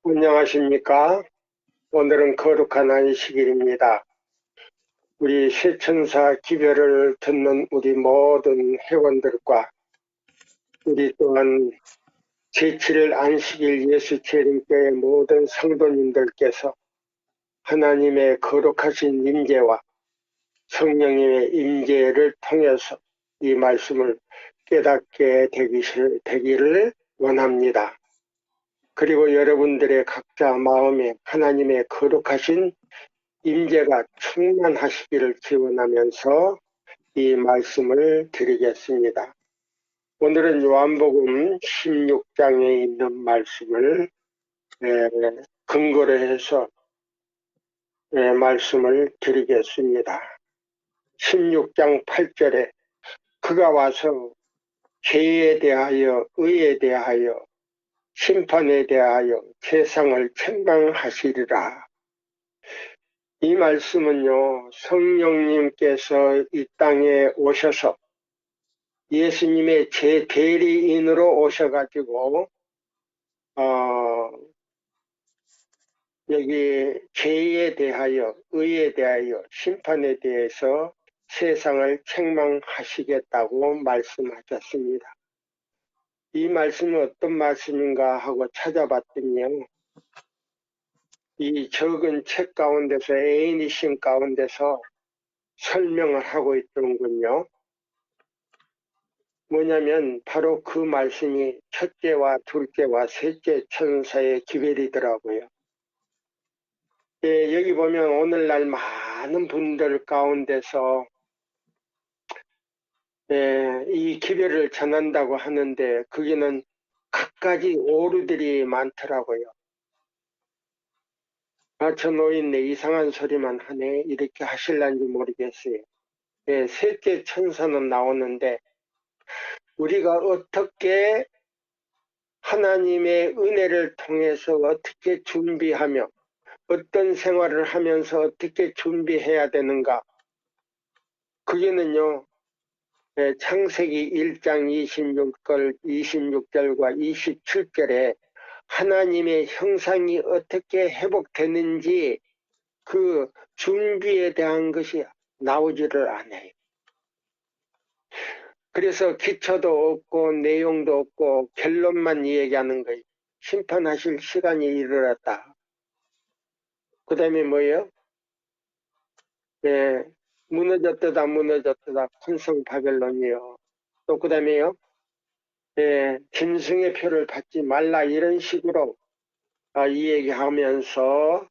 안녕하십니까? 오늘은 거룩한 안식일입니다. 우리 쇠천사 기별을 듣는 우리 모든 회원들과 우리 또한 제7일 안식일 예수 재림교회 모든 성도님들께서 하나님의 거룩하신 임재와 성령님의 임재를 통해서 이 말씀을 깨닫게 되기를 원합니다. 그리고 여러분들의 각자 마음에 하나님의 거룩하신 임재가 충만하시기를 기원하면서 이 말씀을 드리겠습니다. 오늘은 요한복음 16장에 있는 말씀을 근거로 해서 말씀을 드리겠습니다. 16장 8절에 그가 와서 죄에 대하여 의에 대하여 심판에 대하여 세상을 책망하시리라. 이 말씀은요, 성령님께서 이 땅에 오셔서 예수님의 제 대리인으로 오셔가지고 여기 죄에 대하여 의에 대하여 심판에 대해서 세상을 책망하시겠다고 말씀하셨습니다. 이 말씀은 어떤 말씀인가 하고 찾아봤더니요, 이 적은 책 가운데서 애니신 가운데서 설명을 하고 있더군요. 뭐냐면 바로 그 말씀이 첫째와 둘째와 셋째 천사의 기별이더라고요. 여기 보면 오늘날 많은 분들 가운데서 이 기별을 전한다고 하는데 거기는 갖가지 오류들이 많더라고요. 저 노인네 이상한 소리만 하네 이렇게 하실란지 모르겠어요. 셋째 천사는 나오는데 우리가 어떻게 하나님의 은혜를 통해서 어떻게 준비하며 어떤 생활을 하면서 어떻게 준비해야 되는가. 그게는요, 창세기 1장 26절과 27절에 하나님의 형상이 어떻게 회복되는지 그 준비에 대한 것이 나오지를 않아요. 그래서 기초도 없고 내용도 없고 결론만 얘기하는 거예요. 심판하실 시간이 이르렀다. 그 다음에 뭐예요? 무너졌다 큰성 바벨론이요. 또 그 다음에요. 짐승의 표를 받지 말라 이런 식으로 이 얘기하면서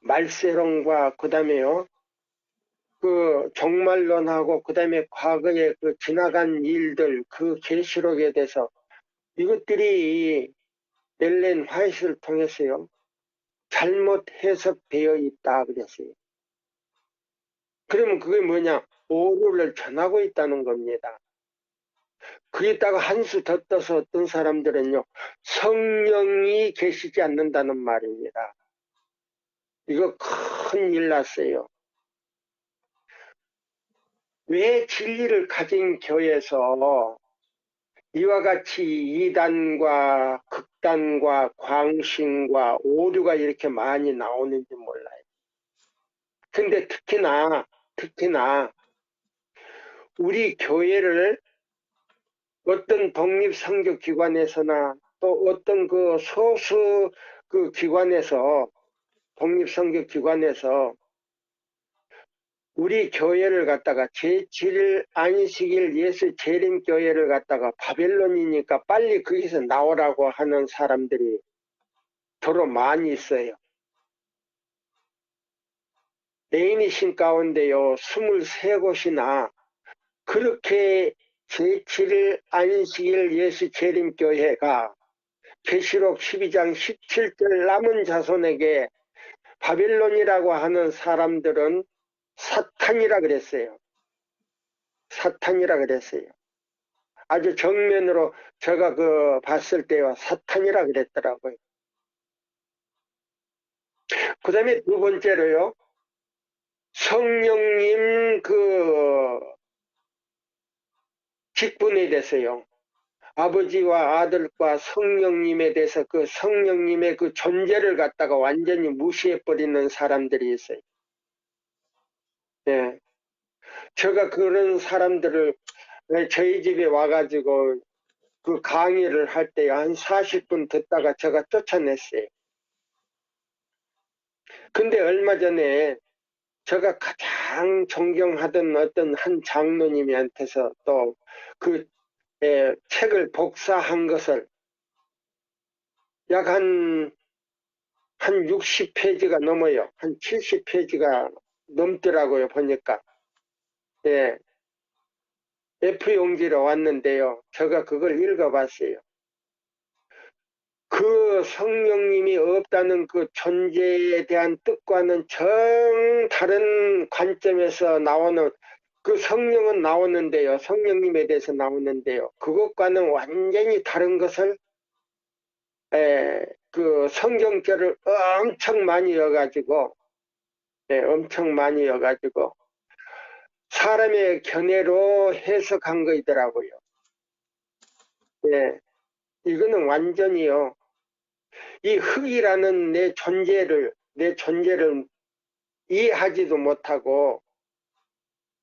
말세론과 그 다음에요. 그 종말론하고 그 다음에 과거에 그 지나간 일들 그 계시록에 대해서 이것들이 엘렌 화이트를 통해서요. 잘못 해석되어 있다 그랬어요. 그러면 그게 뭐냐? 오류를 전하고 있다는 겁니다. 거기다가 한 수 더 떠서 어떤 사람들은요. 성령이 계시지 않는다는 말입니다. 이거 큰일 났어요. 왜 진리를 가진 교회에서 이와 같이 이단과 극단과 광신과 오류가 이렇게 많이 나오는지 몰라요. 근데 특히나 우리 교회를 어떤 독립선교기관에서나 또 어떤 그 소수 그 기관에서 독립선교기관에서 우리 교회를 갖다가 제7일 안식일 예수 재림교회를 갖다가 바벨론이니까 빨리 거기서 나오라고 하는 사람들이 더러 많이 있어요. 레이니신 가운데요 23곳이나 그렇게 제7일 안식일 예수 재림교회가 계시록 12장 17절 남은 자손에게 바벨론이라고 하는 사람들은 사탄이라 그랬어요. 사탄이라 그랬어요. 아주 정면으로 제가 그 봤을 때요 사탄이라 그랬더라고요. 그 다음에 두 번째로요 성령님 그 직분에 대해서요 아버지와 아들과 성령님에 대해서 그 성령님의 그 존재를 갖다가 완전히 무시해버리는 사람들이 있어요. 예. 제가 그런 사람들을 저희 집에 와가지고 그 강의를 할 때 한 40분 듣다가 제가 쫓아냈어요. 근데 얼마 전에 제가 가장 존경하던 어떤 한 장로님한테서 또 그 책을 복사한 것을 약 한 60페이지가 넘어요. 한 70페이지가 넘더라고요, 보니까. 예, F용지로 왔는데요. 제가 그걸 읽어봤어요. 그 성령님이 없다는 그 존재에 대한 뜻과는 정 다른 관점에서 나오는 그 성령은 나오는데요. 성령님에 대해서 나오는데요. 그것과는 완전히 다른 것을 그 성경절을 엄청 많이 이어가지고 엄청 많이 이어가지고 사람의 견해로 해석한 거이더라고요. 예, 이거는 완전히요. 이 흙이라는 내 존재를 이해하지도 못하고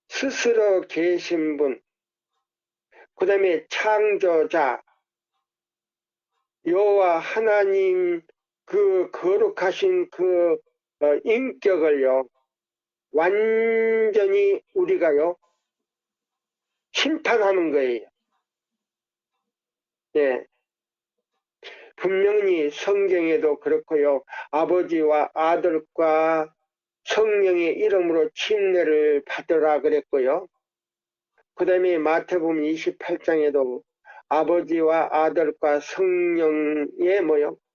스스로 계신 분, 그 다음에 창조자, 여호와 하나님 그 거룩하신 그 인격을요, 완전히 우리가요, 심판하는 거예요. 예. 분명히 성경에도 그렇고요. 아버지와 아들과 성령의 이름으로 침례를 받으라 그랬고요. 그 다음에 마태복음 28장에도 아버지와 아들과 성령의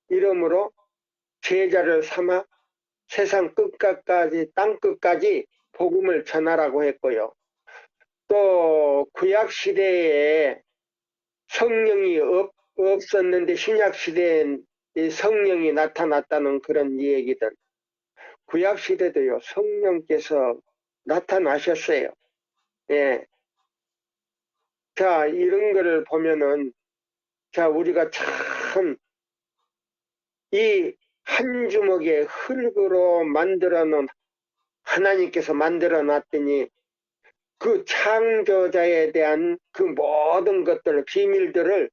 이름으로 제자를 삼아 세상 끝까지 땅 끝까지 복음을 전하라고 했고요. 또 구약 시대에 성령이 없었는데 신약 시대에 성령이 나타났다는 그런 얘기들. 구약 시대도요, 성령께서 나타나셨어요. 예. 자, 이런 거를 보면은, 자, 우리가 참, 이 한 주먹의 흙으로 만들어 놓은, 하나님께서 만들어 놨더니, 그 창조자에 대한 그 모든 것들, 비밀들을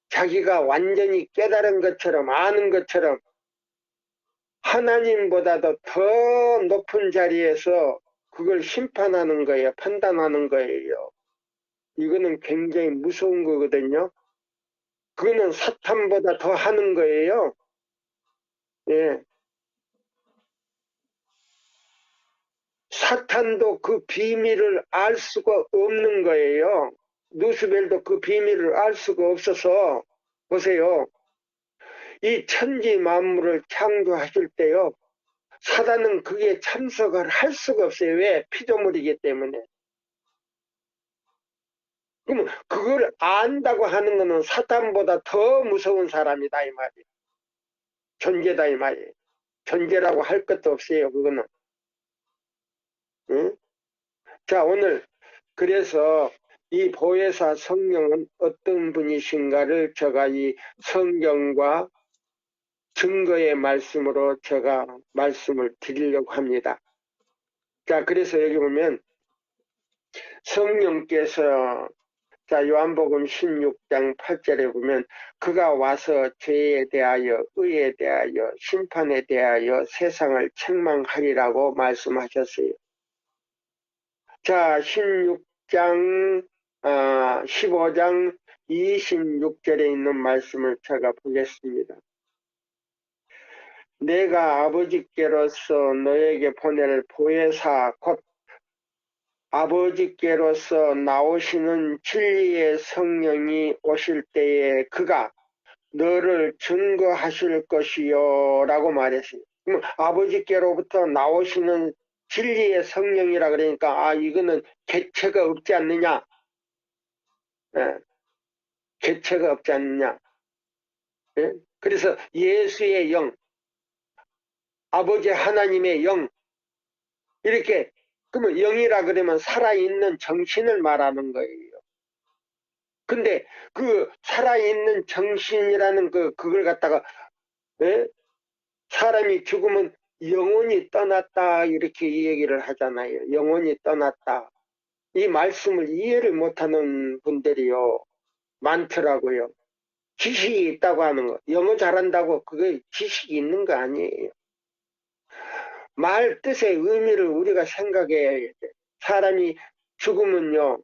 자기가 완전히 깨달은 것처럼, 아는 것처럼, 하나님보다도 더 높은 자리에서 그걸 심판하는 거예요. 판단하는 거예요. 이거는 굉장히 무서운 거거든요. 그거는 사탄보다 더 하는 거예요. 예. 사탄도 그 비밀을 알 수가 없는 거예요. 누스벨도 그 비밀을 알 수가 없어서, 보세요. 이 천지 만물을 창조하실 때요. 사단은 그게 참석을 할 수가 없어요. 왜? 피조물이기 때문에. 그럼 그걸 안다고 하는 것은 사탄보다 더 무서운 사람이다 이 말이에요. 존재다 이 말이에요. 존재라고 할 것도 없어요. 그거는. 응? 자, 오늘 그래서 이 보혜사 성령은 어떤 분이신가를 제가 이 성경과 증거의 말씀으로 제가 말씀을 드리려고 합니다. 자, 그래서 여기 보면 성령께서 자, 요한복음 16장 8절에 보면 그가 와서 죄에 대하여 의에 대하여 심판에 대하여 세상을 책망하리라고 말씀하셨어요. 자, 15장 26절에 있는 말씀을 제가 보겠습니다. 내가 아버지께로서 너에게 보낼 보혜사 곧 아버지께로서 나오시는 진리의 성령이 오실 때에 그가 너를 증거하실 것이요 라고 말했어요. 그럼 아버지께로부터 나오시는 진리의 성령이라 그러니까 이거는 개체가 없지 않느냐. 예, 개체가 없지 않느냐. 예? 그래서 예수의 영, 아버지 하나님의 영, 이렇게 그러면 영이라 그러면 살아있는 정신을 말하는 거예요. 근데 그 살아있는 정신이라는 그걸 갖다가, 예? 사람이 죽으면 영혼이 떠났다 이렇게 이 얘기를 하잖아요. 영혼이 떠났다. 이 말씀을 이해를 못하는 분들이요 많더라고요. 지식이 있다고 하는 거, 영어 잘한다고 그게 지식이 있는 거 아니에요. 말 뜻의 의미를 우리가 생각해야 돼. 사람이 죽으면요,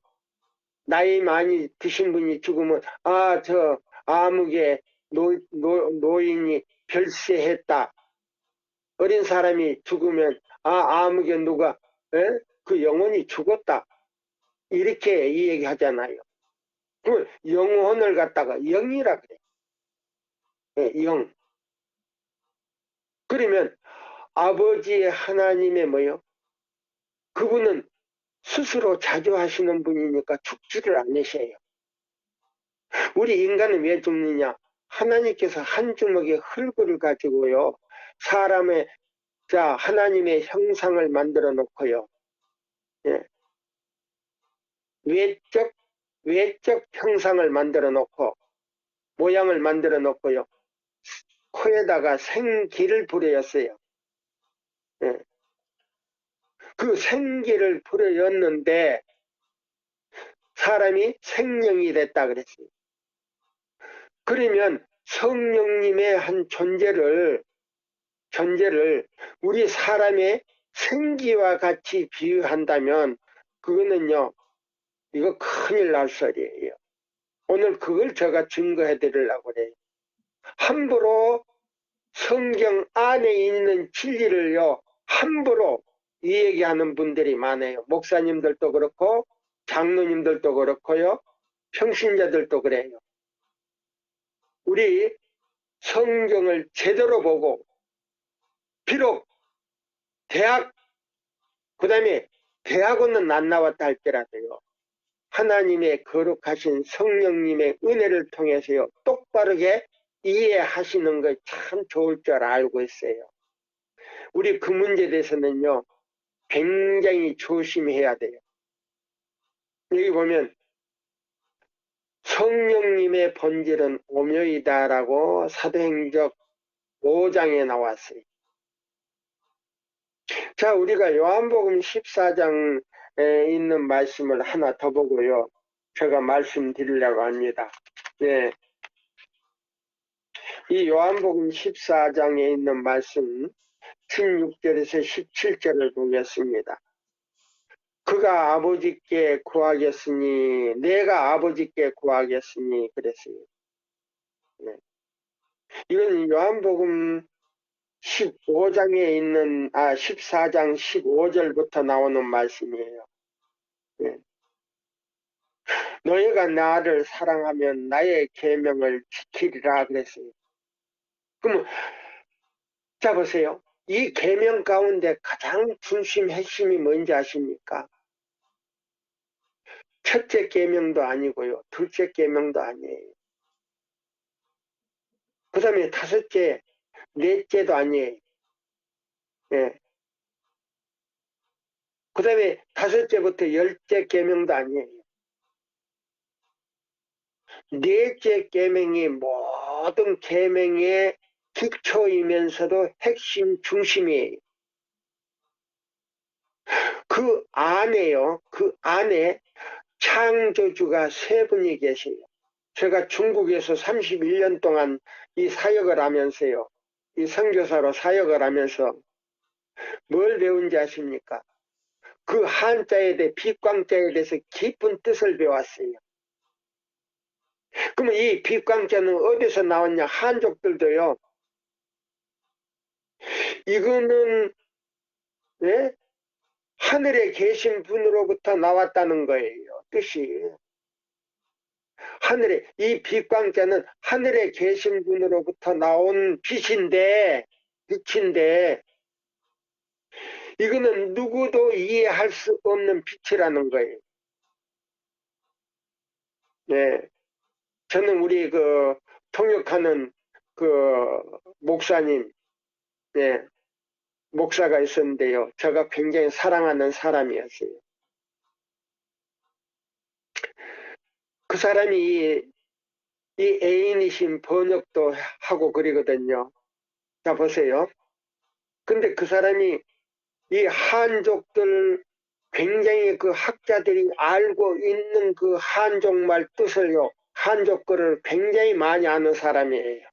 나이 많이 드신 분이 죽으면 저 아무개 노인이 별세했다. 어린 사람이 죽으면 아무개 누가 그 영혼이 죽었다. 이렇게 이 얘기 하잖아요. 그 영혼을 갖다가 영이라 그래. 영. 그러면 아버지의 하나님의 뭐요? 그분은 스스로 자주하시는 분이니까 죽지를 않으셔요. 우리 인간은 왜 죽느냐? 하나님께서 한 주먹의 흙을 가지고요. 사람의 하나님의 형상을 만들어 놓고요. 예. 외적 형상을 만들어 놓고 모양을 만들어 놓고요. 코에다가 생기를 부려였어요. 예. 그 생기를 부려였는데 사람이 생명이 됐다 그랬어요. 그러면 성령님의 한 존재를 우리 사람의 생기와 같이 비유한다면 그거는요, 이거 큰일 날 소리예요. 오늘 그걸 제가 증거해 드리려고 그래요. 함부로 성경 안에 있는 진리를요, 함부로 이 얘기하는 분들이 많아요. 목사님들도 그렇고 장로님들도 그렇고요. 평신자들도 그래요. 우리 성경을 제대로 보고 비록 그 다음에 대학원은 안 나왔다 할지라도요. 하나님의 거룩하신 성령님의 은혜를 통해서요. 똑바르게 이해하시는 거 참 좋을 줄 알고 있어요. 우리 그 문제에 대해서는요. 굉장히 조심해야 돼요. 여기 보면 성령님의 본질은 오묘이다라고 사도행적 5장에 나왔어요. 자, 우리가 요한복음 14장에 있는 말씀을 하나 더 보고요. 제가 말씀드리려고 합니다. 네. 이 요한복음 14장에 있는 말씀 16절에서 17절을 보겠습니다. 그가 아버지께 구하겠으니 내가 아버지께 구하겠으니 그랬어요. 네. 이건 요한복음 15장에 있는 14장 15절부터 나오는 말씀이에요. 네. 너희가 나를 사랑하면 나의 계명을 지키리라 그랬어요. 그러면 자 보세요. 이 계명 가운데 가장 중심 핵심이 뭔지 아십니까? 첫째 계명도 아니고요. 둘째 계명도 아니에요. 그 다음에 다섯째, 넷째도 아니에요. 예. 그 다음에 다섯째부터 열째 계명도 아니에요. 넷째 계명이 모든 계명의 기초이면서도 핵심 중심이에요. 그 안에요. 그 안에 창조주가 세 분이 계세요. 제가 중국에서 31년 동안 이 사역을 하면서요. 이 선교사로 사역을 하면서 뭘 배운지 아십니까? 그 한자에 대해 빛광자에 대해서 깊은 뜻을 배웠어요. 그러면 이 빛광자는 어디서 나왔냐? 한족들도요. 이거는 네? 하늘에 계신 분으로부터 나왔다는 거예요. 뜻이. 하늘에 이 빛광자는 하늘에 계신 분으로부터 나온 빛인데 이거는 누구도 이해할 수 없는 빛이라는 거예요. 네. 저는 우리 통역하는 목사님, 네. 목사가 있었는데요. 제가 굉장히 사랑하는 사람이었어요. 그 사람이 이 애인이신 번역도 하고 그러거든요. 자, 보세요. 근데 그 사람이 이 한족들 굉장히 그 학자들이 알고 있는 그 한족말 뜻을요, 한족글을 굉장히 많이 아는 사람이에요.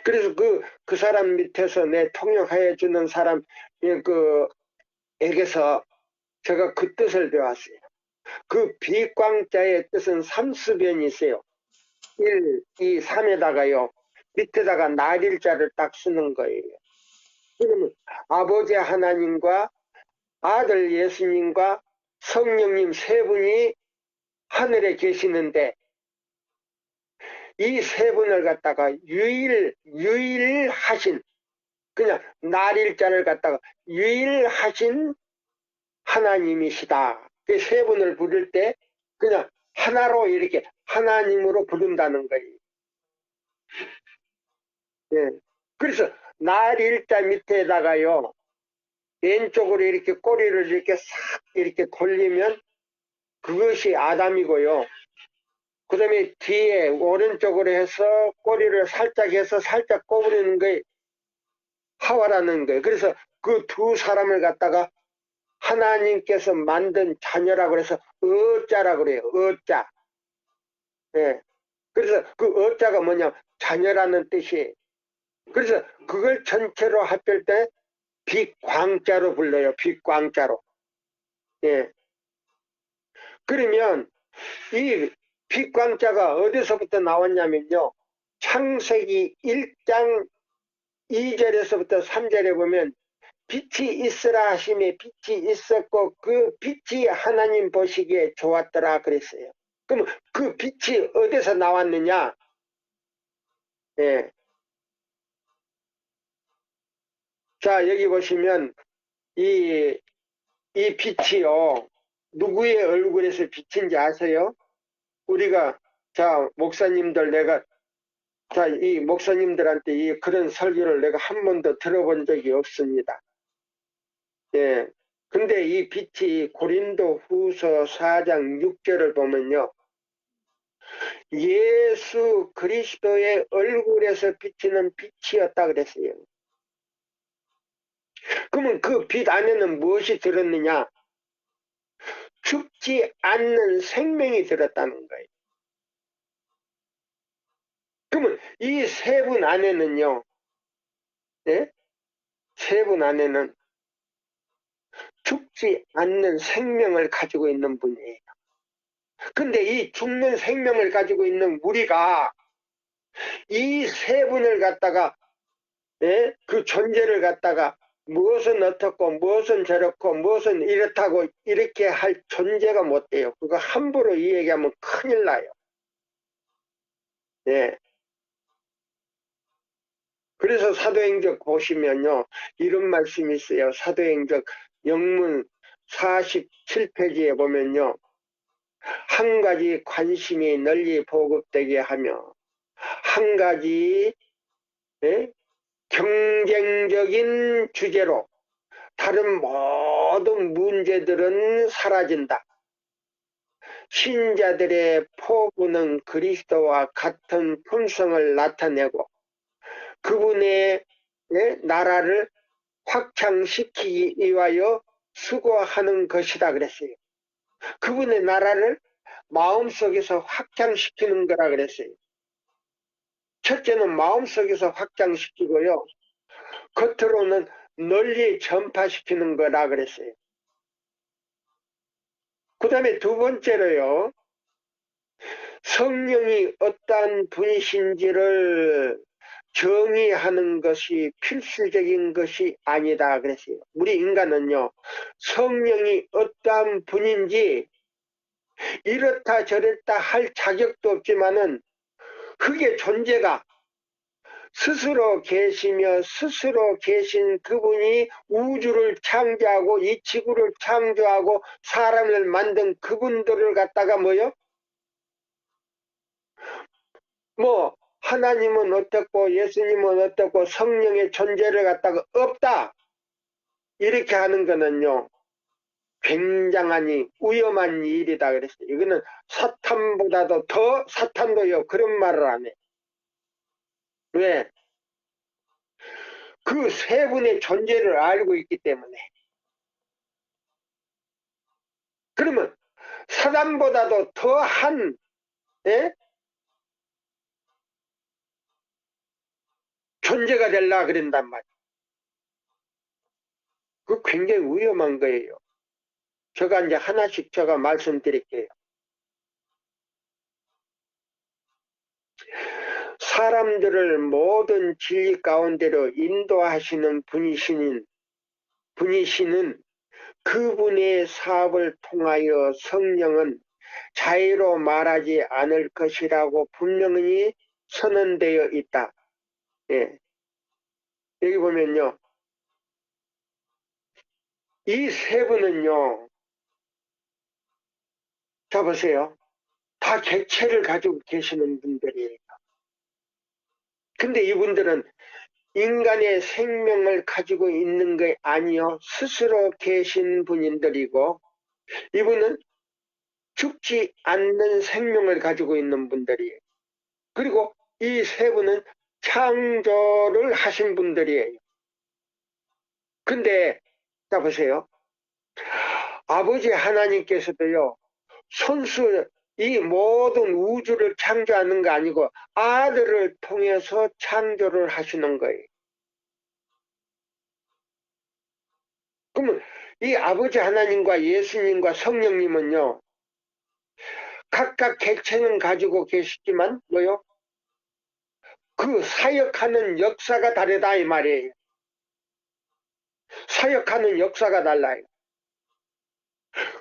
그래서 그 사람 밑에서 내 통역해 주는 사람, 에게서 제가 그 뜻을 배웠어요. 그 비광자의 뜻은 삼수변이 있어요. 1, 2, 3에다가요, 밑에다가 날일자를 딱 쓰는 거예요. 그러면 아버지 하나님과 아들 예수님과 성령님 세 분이 하늘에 계시는데 이 세 분을 갖다가 유일하신, 그냥 날일자를 갖다가 유일하신 하나님이시다. 그 세 분을 부를 때 그냥 하나로 이렇게 하나님으로 부른다는 거예요. 예. 그래서 날일자 밑에다가요, 왼쪽으로 이렇게 꼬리를 이렇게 싹 이렇게 돌리면 그것이 아담이고요. 그 다음에 뒤에 오른쪽으로 해서 꼬리를 살짝 해서 살짝 꼬부리는 게 하와라는 거예요. 그래서 그 두 사람을 갖다가 하나님께서 만든 자녀라고 해서 어자라고 그래요. 어자. 예. 그래서 그 어자가 뭐냐, 자녀라는 뜻이에요. 그래서 그걸 전체로 합칠 때 빛광자로 불러요. 빛광자로. 예. 그러면 이 빛광자가 어디서부터 나왔냐면요, 창세기 1장 2절에서부터 3절에 보면 빛이 있으라 하심에 빛이 있었고 그 빛이 하나님 보시기에 좋았더라 그랬어요. 그럼 그 빛이 어디서 나왔느냐? 예. 자, 여기 보시면 이 빛이요, 누구의 얼굴에서 빛인지 아세요? 우리가, 자, 목사님들, 이 목사님들한테 그런 설교를 내가 한 번도 들어본 적이 없습니다. 예. 근데 이 빛이 고린도 후서 4장 6절을 보면요, 예수 그리스도의 얼굴에서 비치는 빛이었다 그랬어요. 그러면 그 빛 안에는 무엇이 들었느냐? 죽지 않는 생명이 들었다는 거예요. 그러면 이 세 분 안에는요, 예? 세 분 안에는 죽지 않는 생명을 가지고 있는 분이에요. 근데 이 죽는 생명을 가지고 있는 우리가 이 세 분을 갖다가, 예? 그 존재를 갖다가 무엇은 어떻고 무엇은 저렇고 무엇은 이렇다고 이렇게 할 존재가 못 돼요. 그거 함부로 이 얘기하면 큰일 나요. 예. 그래서 사도행적 보시면요, 이런 말씀이 있어요. 사도행적 영문 47페이지에 보면요, 한 가지 관심이 널리 보급되게 하며 한 가지, 예? 경쟁적인 주제로 다른 모든 문제들은 사라진다. 신자들의 포부는 그리스도와 같은 품성을 나타내고 그분의, 예? 나라를 확장시키기 위하여 수고하는 것이다 그랬어요. 그분의 나라를 마음속에서 확장시키는 거라 그랬어요. 첫째는 마음속에서 확장시키고요, 겉으로는 널리 전파시키는 거라 그랬어요. 그 다음에 두 번째로요, 성령이 어떠한 분이신지를 정의하는 것이 필수적인 것이 아니다 그랬어요. 우리 인간은요, 성령이 어떠한 분인지 이렇다 저렇다 할 자격도 없지만은 흙의 존재가 스스로 계시며 스스로 계신 그분이 우주를 창조하고 이 지구를 창조하고 사람을 만든 그분들을 갖다가 하나님은 어떻고 예수님은 어떻고 성령의 존재를 갖다가 없다 이렇게 하는 거는요, 굉장하니 위험한 일이다 그랬어요. 이거는 사탄보다도 더, 사탄도요 그런 말을 안 해. 왜? 그 세 분의 존재를 알고 있기 때문에. 그러면 사단보다도 더한, 예? 존재가 되려 그런단 말이에요. 그 굉장히 위험한 거예요. 제가 이제 하나씩 제가 말씀드릴게요. 사람들을 모든 진리 가운데로 인도하시는 분이시는 그분의 사업을 통하여 성령은 자유로 말하지 않을 것이라고 분명히 선언되어 있다. 예. 여기 보면요. 이 세 분은요. 자 보세요. 다 객체를 가지고 계시는 분들이에요. 근데 이분들은 인간의 생명을 가지고 있는 게 아니요. 스스로 계신 분들이고 이분은 죽지 않는 생명을 가지고 있는 분들이에요. 그리고 이 세 분은 창조를 하신 분들이에요. 근데 자 보세요. 아버지 하나님께서도요. 손수 이 모든 우주를 창조하는 거 아니고 아들을 통해서 창조를 하시는 거예요. 그러면 이 아버지 하나님과 예수님과 성령님은요. 각각 객체는 가지고 계시지만 뭐요? 그 사역하는 역사가 다르다 이 말이에요. 사역하는 역사가 달라요.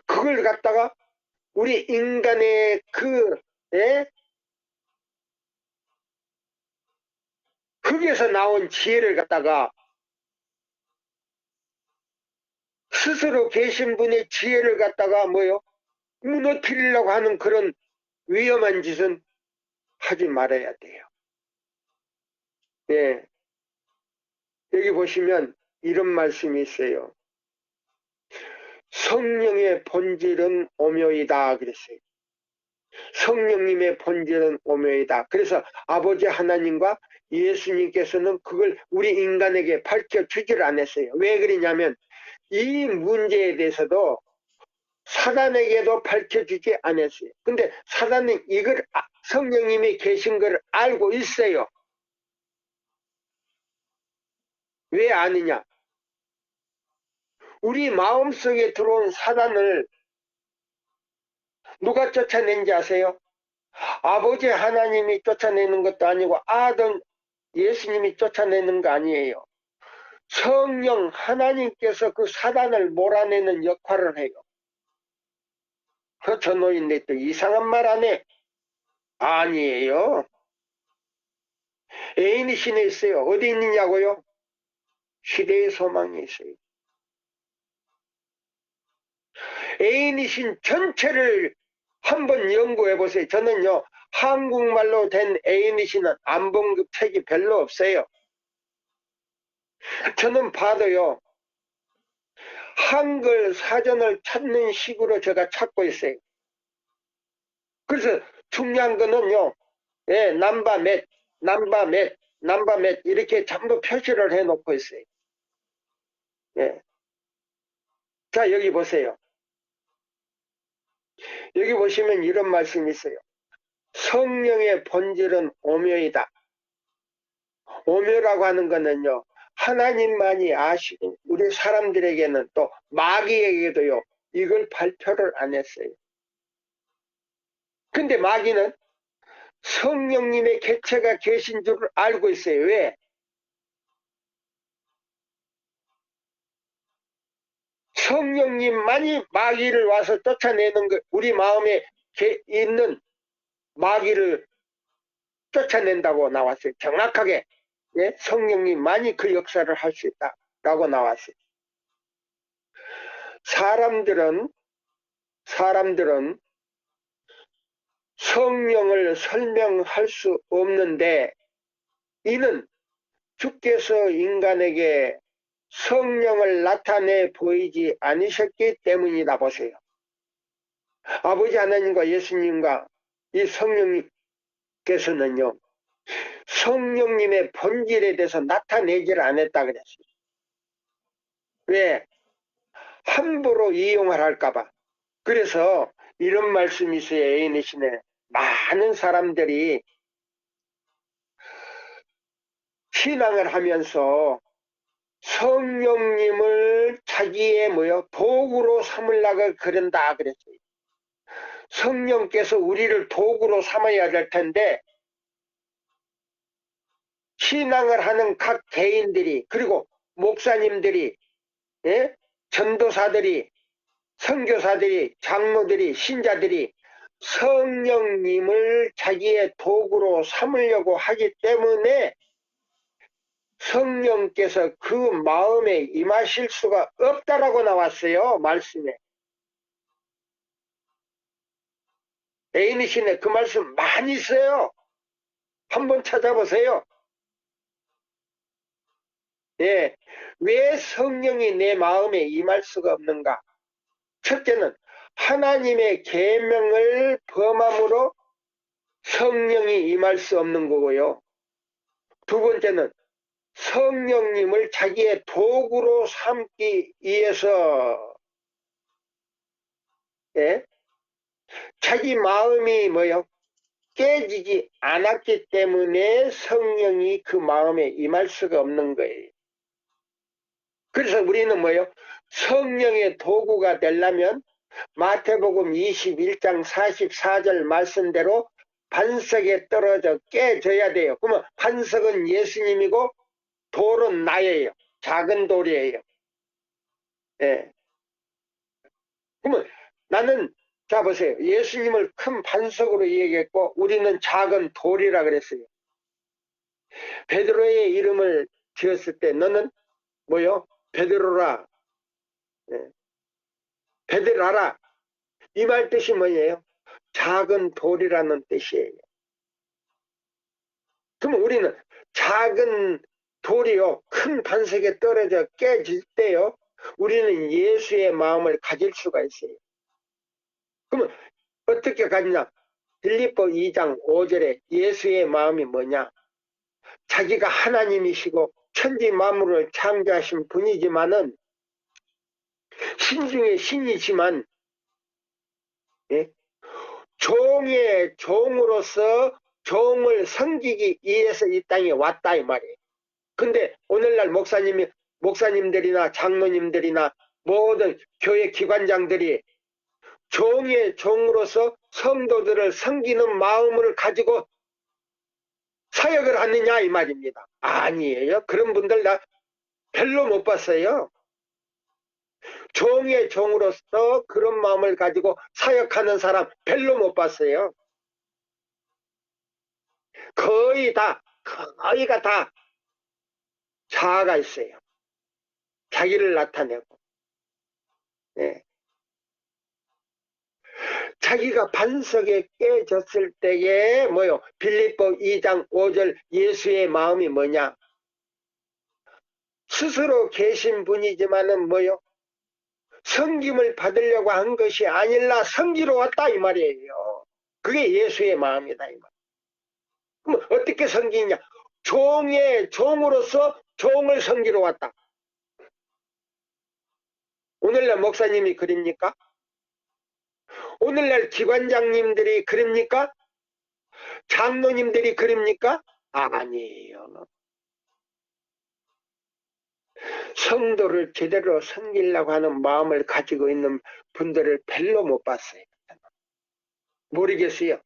그걸 갖다가 우리 인간의 거기에서 나온 지혜를 갖다가 스스로 계신 분의 지혜를 갖다가 뭐요? 무너뜨리려고 하는 그런 위험한 짓은 하지 말아야 돼요. 예. 여기 보시면 이런 말씀이 있어요. 성령의 본질은 오묘이다 그랬어요. 성령님의 본질은 오묘이다. 그래서 아버지 하나님과 예수님께서는 그걸 우리 인간에게 밝혀주지를 않았어요. 왜 그러냐면 이 문제에 대해서도 사단에게도 밝혀주지 않았어요. 근데 사단은 이걸 성령님이 계신 걸 알고 있어요. 왜 아느냐? 우리 마음속에 들어온 사단을 누가 쫓아낸지 아세요? 아버지 하나님이 쫓아내는 것도 아니고 아들 예수님이 쫓아내는 거 아니에요. 성령 하나님께서 그 사단을 몰아내는 역할을 해요. 저 노인네 또 이상한 말 안 해? 아니에요. 애인이 신에 있어요. 어디 있느냐고요? 시대의 소망이 있어요. 애인이신 전체를 한번 연구해 보세요. 저는요 한국말로 된 애인이신은 안 본 책이 별로 없어요. 저는 봐도요 한글 사전을 찾는 식으로 제가 찾고 있어요. 그래서 중요한 거는요 예, 남바 몇 이렇게 전부 표시를 해 놓고 있어요. 예. 자 여기 보세요. 여기 보시면 이런 말씀이 있어요. 성령의 본질은 오묘이다. 오묘라고 하는 거는요. 하나님만이 아시고 우리 사람들에게는 또 마귀에게도요. 이걸 발표를 안 했어요. 근데 마귀는 성령님의 객체가 계신 줄 알고 있어요. 왜? 성령님만이 마귀를 와서 쫓아내는 거, 우리 마음에 있는 마귀를 쫓아낸다고 나왔어요. 정확하게. 예? 성령님만이 그 역사를 할 수 있다라고 나왔어요. 사람들은 성령을 설명할 수 없는데 이는 주께서 인간에게 성령을 나타내 보이지 않으셨기 때문이다 보세요. 아버지 하나님과 예수님과 이 성령께서는요, 성령님의 본질에 대해서 나타내지를 않았다 그랬어요. 왜? 함부로 이용을 할까봐. 그래서 이런 말씀이 있어요. 에이니신에 많은 사람들이 신앙을 하면서 성령님을 자기의 도구로 삼으려고 그런다 그랬어요. 성령께서 우리를 도구로 삼아야 될 텐데 신앙을 하는 각 개인들이 그리고 목사님들이 전도사들이 선교사들이 장로들이 신자들이 성령님을 자기의 도구로 삼으려고 하기 때문에 성령께서 그 마음에 임하실 수가 없다라고 나왔어요. 말씀에. 에이니신에 그 말씀 많이 있어요. 한번 찾아보세요. 예, 왜 성령이 내 마음에 임할 수가 없는가? 첫째는 하나님의 계명을 범함으로 성령이 임할 수 없는 거고요. 두 번째는 성령님을 자기의 도구로 삼기 위해서 자기 마음이 깨지지 않았기 때문에 성령이 그 마음에 임할 수가 없는 거예요. 그래서 우리는 성령의 도구가 되려면 마태복음 21장 44절 말씀대로 반석에 떨어져 깨져야 돼요. 그러면 반석은 예수님이고 돌은 나예요. 작은 돌이에요. 예. 그러면 나는 자 보세요. 예수님을 큰 반석으로 얘기했고 우리는 작은 돌이라 그랬어요. 베드로의 이름을 지었을 때 너는 베드로라. 예. 베드라라. 이 말 뜻이 뭐예요? 작은 돌이라는 뜻이에요. 그러면 우리는 작은 돌이요, 큰 반석에 떨어져 깨질 때요, 우리는 예수의 마음을 가질 수가 있어요. 그러면 어떻게 가지냐? 빌립보 2장 5절에 예수의 마음이 뭐냐? 자기가 하나님이시고 천지 만물을 창조하신 분이지만은 신 중에 신이지만 종의 종으로서 종을 섬기기 위해서 이 땅에 왔다 이 말이에요. 근데 오늘날 목사님들이나 장로님들이나 모든 교회 기관장들이 종의 종으로서 성도들을 섬기는 마음을 가지고 사역을 하느냐 이 말입니다. 아니에요. 그런 분들 나 별로 못 봤어요. 종의 종으로서 그런 마음을 가지고 사역하는 사람 별로 못 봤어요. 거의가 다 자아가 있어요. 자기를 나타내고. 네. 자기가 반석에 깨졌을 때에 빌립보 2장 5절 예수의 마음이 뭐냐? 스스로 계신 분이지만은 섬김을 받으려고 한 것이 아니라 섬기러 왔다 이 말이에요. 그게 예수의 마음이다 이 말. 그럼 어떻게 섬기냐? 종의 종으로서 종을 섬기러 왔다. 오늘날 목사님이 그립니까? 오늘날 기관장님들이 그립니까? 장로님들이 그립니까? 아니에요. 성도를 제대로 섬기려고 하는 마음을 가지고 있는 분들을 별로 못 봤어요. 모르겠어요.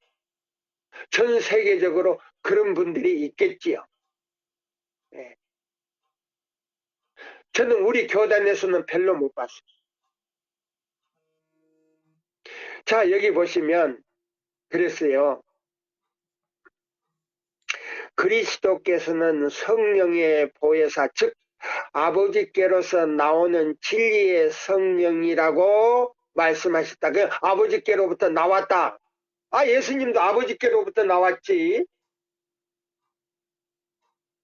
전 세계적으로 그런 분들이 있겠지요. 네. 저는 우리 교단에서는 별로 못 봤어요. 자, 여기 보시면 그랬어요. 그리스도께서는 성령의 보혜사, 즉 아버지께로서 나오는 진리의 성령이라고 말씀하셨다. 그 아버지께로부터 나왔다. 예수님도 아버지께로부터 나왔지.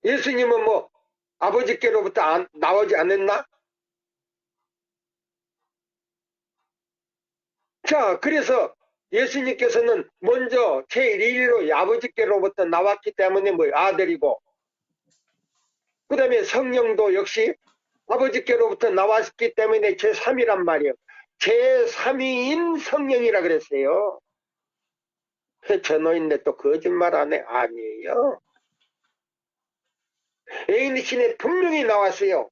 예수님은 아버지께로부터 나오지 않았나? 자, 그래서 예수님께서는 먼저 제1위로 아버지께로부터 나왔기 때문에 뭐 아들이고, 그 다음에 성령도 역시 아버지께로부터 나왔기 때문에 제3이란 말이에요. 제3위인 성령이라 그랬어요. 전호인데 또 거짓말 안 해? 아니에요. 에이니신에 분명히 나왔어요.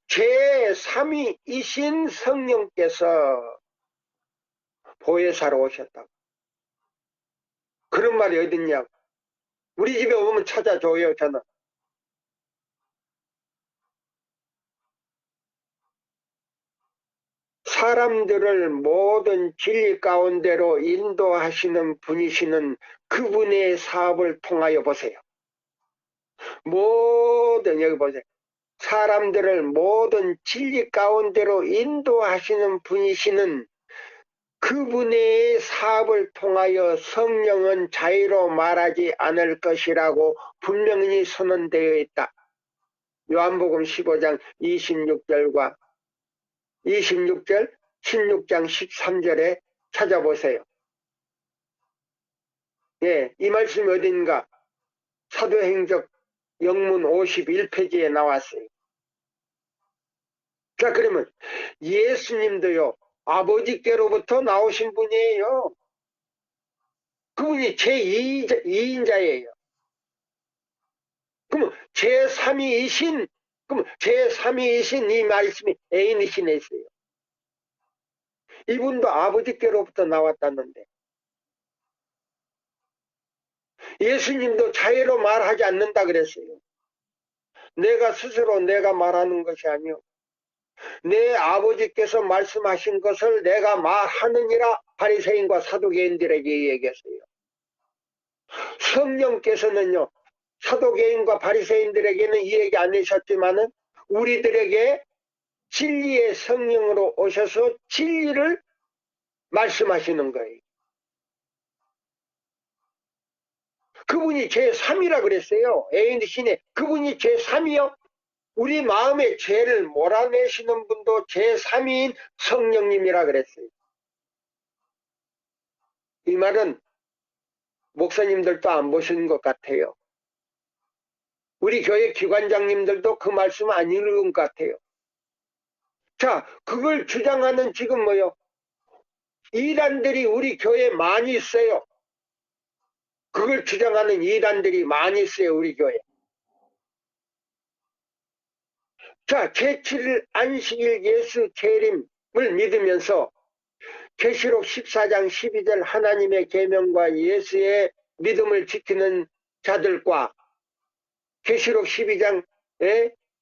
제3위이신 성령께서 보혜사로 오셨다고. 그런 말이 어딨냐고. 우리 집에 오면 찾아줘요, 저는. 사람들을 모든 진리 가운데로 인도하시는 분이시는 그분의 사업을 통하여 보세요. 여기 보세요. 사람들을 모든 진리 가운데로 인도하시는 분이시는 그분의 사업을 통하여 성령은 자유로 말하지 않을 것이라고 분명히 선언되어 있다. 요한복음 15장 26절과 26절, 16장 13절에 찾아보세요. 예, 이 말씀이 어딘가? 사도행적 영문 51페이지에 나왔어요. 자, 그러면 예수님도요, 아버지께로부터 나오신 분이에요. 그분이 제2인자예요. 그럼 제3위이신 이 말씀이 애인이신에 있어요. 이분도 아버지께로부터 나왔다는데, 예수님도 자유로 말하지 않는다 그랬어요. 내가 스스로 내가 말하는 것이 아니요, 내 아버지께서 말씀하신 것을 내가 말하느니라 바리새인과 사두개인들에게 얘기했어요. 성령께서는요, 사두개인과 바리새인들에게는 이 얘기 안 하셨지만은 우리들에게 진리의 성령으로 오셔서 진리를 말씀하시는 거예요. 그분이 제3이라 그랬어요. 애인신에 그분이 제3이요. 우리 마음의 죄를 몰아내시는 분도 제3위인 성령님이라 그랬어요. 이 말은 목사님들도 안 보시는 것 같아요. 우리 교회 기관장님들도 그 말씀 안 읽은 것 같아요. 자, 그걸 주장하는 지금 뭐요? 이단들이 우리 교회에 많이 있어요. 그걸 주장하는 이단들이 많이 있어요, 우리 교회. 자, 제7일 안식일 예수 재림을 믿으면서 계시록 14장 12절 하나님의 계명과 예수의 믿음을 지키는 자들과 계시록 12장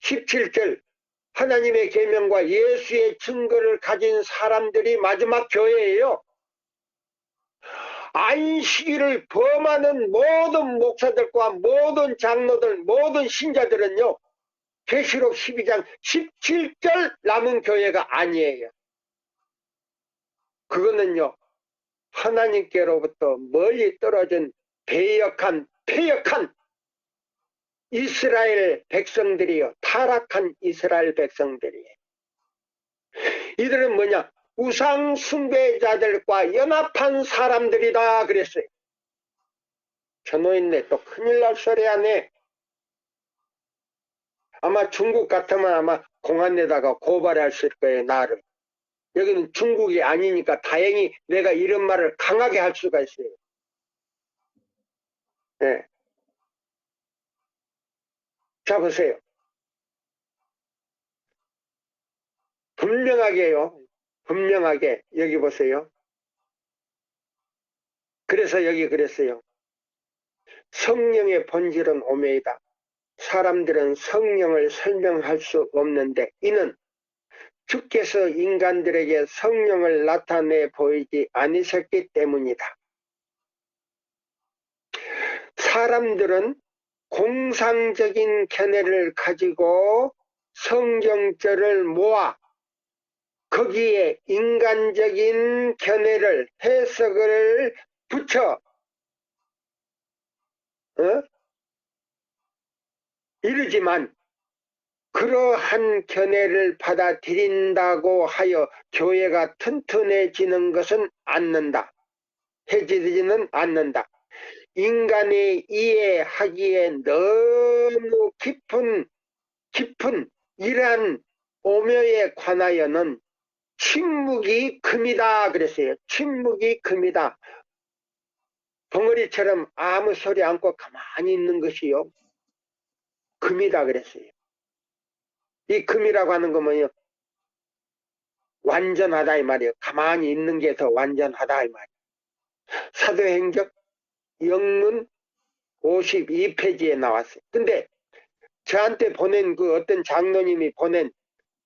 17절 하나님의 계명과 예수의 증거를 가진 사람들이 마지막 교회예요. 안식일을 범하는 모든 목사들과 모든 장로들, 모든 신자들은요, 계시록 12장 17절 남은 교회가 아니에요. 그거는요, 하나님께로부터 멀리 떨어진 패역한 이스라엘 백성들이요. 타락한 이스라엘 백성들이에요. 이들은 뭐냐? 우상 숭배자들과 연합한 사람들이다 그랬어요. 전호인네 또 큰일 날 소리 하네. 아마 중국 같으면 아마 공안에다가 고발했을 거예요, 나를. 여기는 중국이 아니니까 다행히 내가 이런 말을 강하게 할 수가 있어요. 네. 자, 보세요. 분명하게요. 분명하게 여기 보세요. 그래서 여기 그랬어요. 성령의 본질은 오메이다. 사람들은 성령을 설명할 수 없는데 이는 주께서 인간들에게 성령을 나타내 보이지 않으셨기 때문이다. 사람들은 공상적인 견해를 가지고 성경절을 모아 거기에 인간적인 견해를 해석을 붙여 그러지만 그러한 견해를 받아들인다고 하여 교회가 튼튼해지는 것은 않는다. 해지지는 않는다. 인간의 이해하기에 너무 깊은 이러한 오묘에 관하여는 침묵이 금이다 그랬어요. 침묵이 금이다. 벙어리처럼 아무 소리 않고 가만히 있는 것이요 금이다 그랬어요. 이 금이라고 하는 거 뭐예요? 완전하다 이 말이에요. 가만히 있는 게 더 완전하다 이 말이에요. 사도행적 영문 52페이지에 나왔어요. 근데 저한테 보낸 그 어떤 장로님이 보낸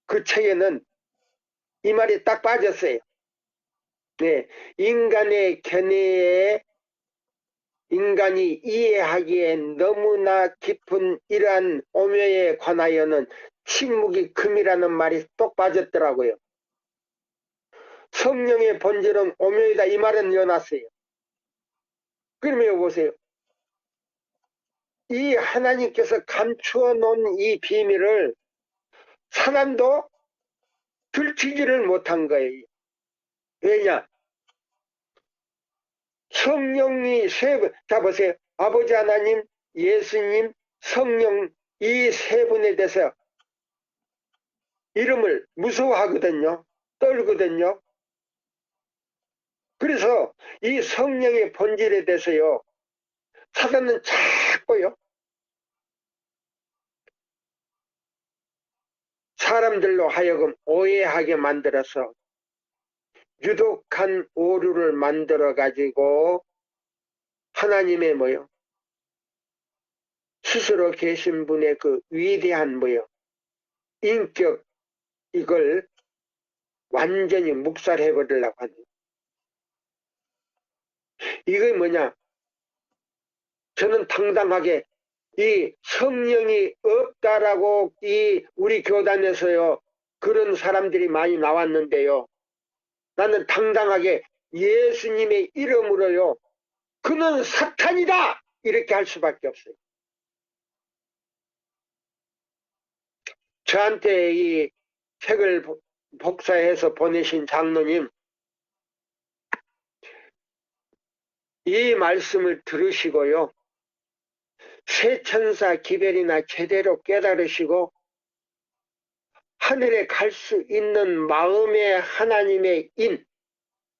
그 책에는 이 말이 딱 빠졌어요. 네, 인간의 견해에 인간이 이해하기에 너무나 깊은 이러한 오묘에 관하여는 침묵이 금이라는 말이 똑 빠졌더라고요. 성령의 본질은 오묘이다 이 말은 넣어놨어요. 그러면 보세요. 이 하나님께서 감추어 놓은 이 비밀을 사람도 들키지를 못한 거예요. 왜냐? 성령이 자 보세요. 아버지 하나님, 예수님, 성령 이 세 분에 대해서 이름을 무서워하거든요. 떨거든요. 그래서 이 성령의 본질에 대해서요. 사단은 자꾸요. 사람들로 하여금 오해하게 만들어서 유독한 오류를 만들어 가지고 하나님의 뭐요? 스스로 계신 분의 그 위대한 뭐요? 인격 이걸 완전히 묵살해 버리려고 하는 이게 뭐냐? 저는 당당하게 이 성령이 없다라고 이 우리 교단에서요 그런 사람들이 많이 나왔는데요. 나는 당당하게 예수님의 이름으로요 그는 사탄이다 이렇게 할 수밖에 없어요. 저한테 이 책을 복사해서 보내신 장로님 이 말씀을 들으시고요. 새 천사 기별이나 제대로 깨달으시고 하늘에 갈 수 있는 마음의 하나님의 인,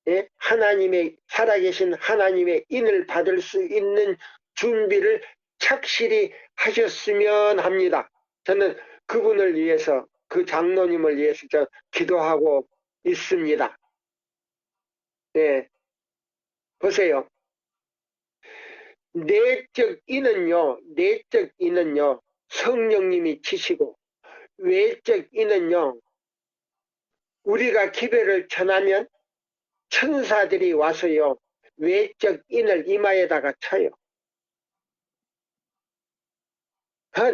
예? 하나님의 살아계신 하나님의 인을 받을 수 있는 준비를 착실히 하셨으면 합니다. 저는 그분을 위해서 그 장로님을 위해서 저 기도하고 있습니다. 네. 보세요. 내적 인은요 성령님이 치시고 외적 인은요 우리가 기별을 전하면 천사들이 와서요 외적 인을 이마에다가 쳐요.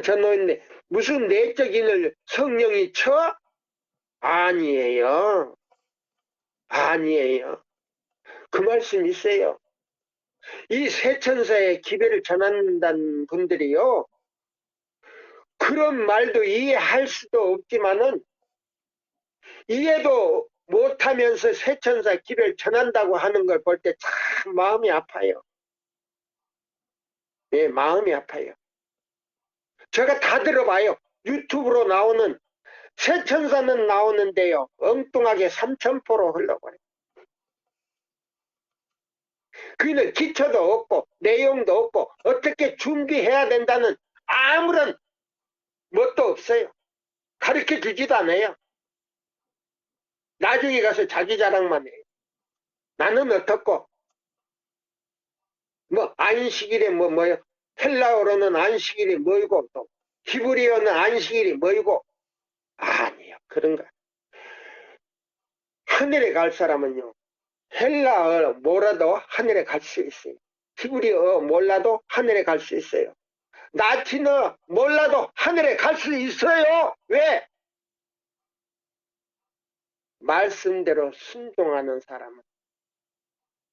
전노인데 무슨 내적 인을 성령이 쳐? 아니에요. 아니에요. 그 말씀 있어요. 이 새 천사의 기별을 전한다는 분들이요 그런 말도 이해할 수도 없지만은 이해도 못하면서 새 천사 기별 전한다고 하는 걸 볼 때 참 마음이 아파요. 예, 마음이 아파요. 제가 다 들어봐요. 유튜브로 나오는 새 천사는 나오는데요. 엉뚱하게 3000포로 흘러버려요. 그는 기초도 없고 내용도 없고 어떻게 준비해야 된다는 아무런 뭣도 없어요. 가르쳐 주지도 않아요. 나중에 가서 자기 자랑만 해요. 나는 어떻고 뭐 안식일에 뭐요 헬라어로는 안식일이 뭐이고 또 히브리어는 안식일이 뭐이고 아니요 그런가. 하늘에 갈 사람은요 헬라어 몰라도 하늘에 갈 수 있어요. 히브리어 몰라도 하늘에 갈 수 있어요. 라틴어 몰라도 하늘에 갈 수 있어요. 왜? 말씀대로 순종하는 사람은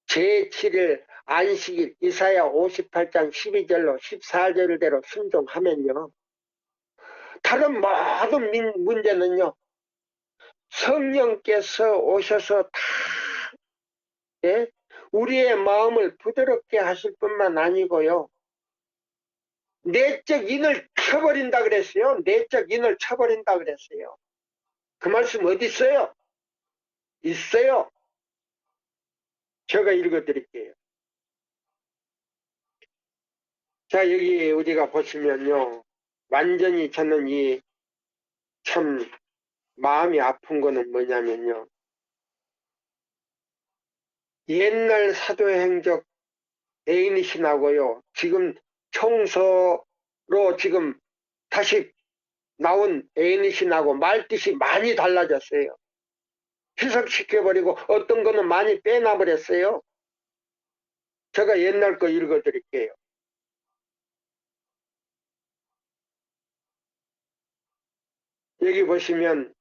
제7일 안식일 이사야 58장 12절로 14절대로 순종하면요 다른 모든 문제는요, 성령께서 오셔서 다, 예? 우리의 마음을 부드럽게 하실 뿐만 아니고요, 내적 인을 쳐버린다 그랬어요. 내적 인을 쳐버린다 그랬어요. 그 말씀 어디 있어요? 있어요. 제가 읽어드릴게요. 자, 여기 우리가 보시면요, 완전히 저는 참 마음이 아픈 거는 뭐냐면요, 옛날 사도행적 애인이신하고요, 지금 청소로 지금 다시 나온 애인이신하고 말뜻이 많이 달라졌어요. 희석시켜버리고 어떤 거는 많이 빼놔버렸어요. 제가 옛날 거 읽어드릴게요. 여기 보시면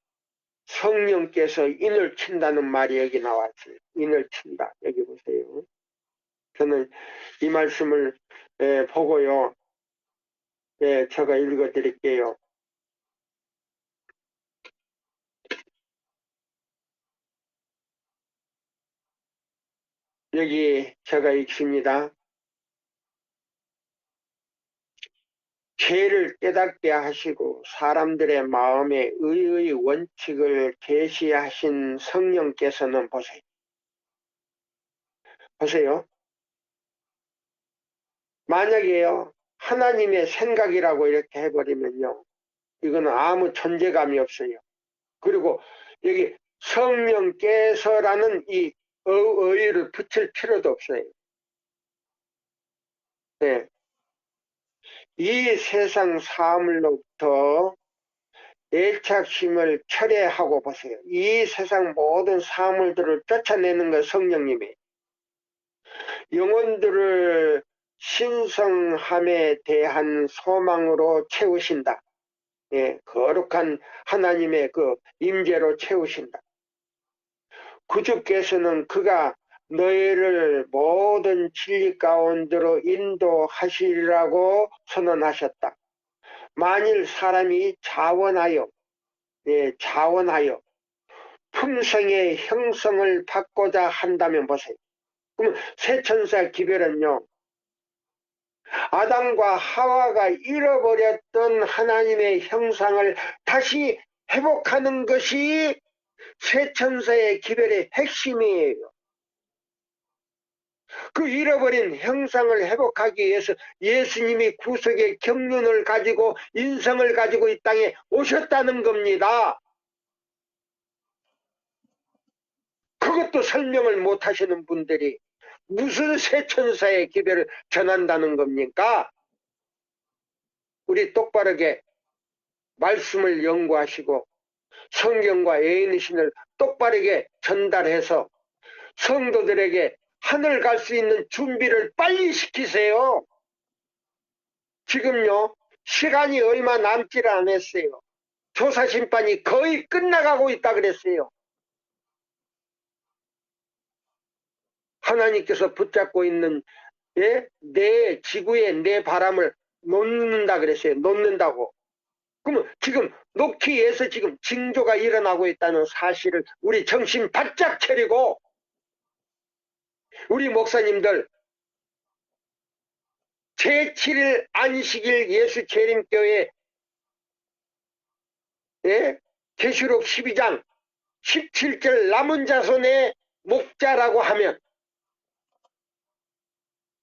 성령께서 인을 친다는 말이 여기 나왔어요. 인을 친다. 여기 보세요. 저는 이 말씀을 보고요. 제가 읽어드릴게요. 여기 제가 읽습니다. 죄를 깨닫게 하시고 사람들의 마음에 의의 원칙을 계시하신 성령께서는 보세요. 보세요. 만약에요, 하나님의 생각이라고 이렇게 해버리면요, 이거는 아무 존재감이 없어요. 그리고 여기 성령께서라는 이 의의를 붙일 필요도 없어요. 네. 이 세상 사물로부터 애착심을 철회하고 보세요. 이 세상 모든 사물들을 쫓아내는 건 성령님이에요. 영혼들을 신성함에 대한 소망으로 채우신다. 예, 거룩한 하나님의 그 임재로 채우신다. 구주께서는 그가 너희를 모든 진리 가운데로 인도하시리라고 선언하셨다. 만일 사람이 자원하여 품성의 형성을 받고자 한다면 보세요. 그럼 새천사 기별은요, 아담과 하와가 잃어버렸던 하나님의 형상을 다시 회복하는 것이 새천사의 기별의 핵심이에요. 그 잃어버린 형상을 회복하기 위해서 예수님이 구속의 경륜을 가지고 인성을 가지고 이 땅에 오셨다는 겁니다. 그것도 설명을 못 하시는 분들이 무슨 새천사의 기별을 전한다는 겁니까? 우리 똑바르게 말씀을 연구하시고 성경과 애인의신을 똑바르게 전달해서 성도들에게 하늘 갈 수 있는 준비를 빨리 시키세요. 지금요, 시간이 얼마 남지를 않았어요. 조사심판이 거의 끝나가고 있다 그랬어요. 하나님께서 붙잡고 있는 내 지구에 내 바람을 놓는다 그랬어요. 놓는다고. 그러면 지금 놓기 위해서 지금 징조가 일어나고 있다는 사실을 우리 정신 바짝 차리고 우리 목사님들 제7일 안식일 예수 재림교회 계시록 12장 17절 남은 자손의 목자라고 하면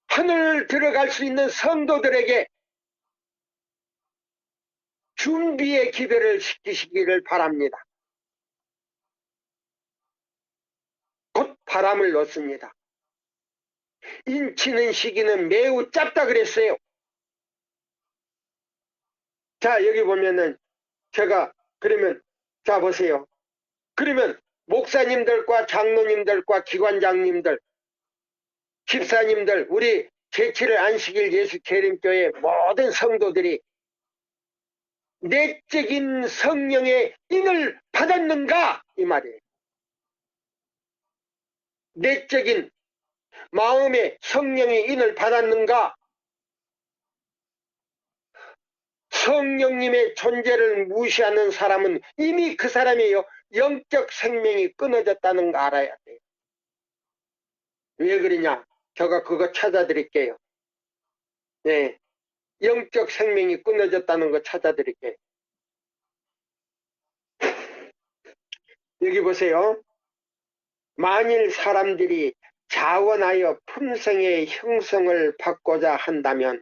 하늘 들어갈 수 있는 성도들에게 준비의 기별을 시키시기를 바랍니다. 곧 바람을 넣습니다. 인치는 시기는 매우 짧다 그랬어요. 자, 여기 보면은 제가 그러면 자 보세요. 그러면 목사님들과 장로님들과 기관장님들, 집사님들, 우리 제7일 안식일 예수 재림교회 모든 성도들이 내적인 성령의 인을 받았는가 이 말이에요. 내적인 마음의 성령의 인을 받았는가? 성령님의 존재를 무시하는 사람은 이미 그 사람이 영적 생명이 끊어졌다는 거 알아야 돼요. 왜 그러냐? 제가 그거 찾아드릴게요. 네, 영적 생명이 끊어졌다는 거 찾아드릴게요. 여기 보세요. 만일 사람들이 자원하여 품성의 형성을 받고자 한다면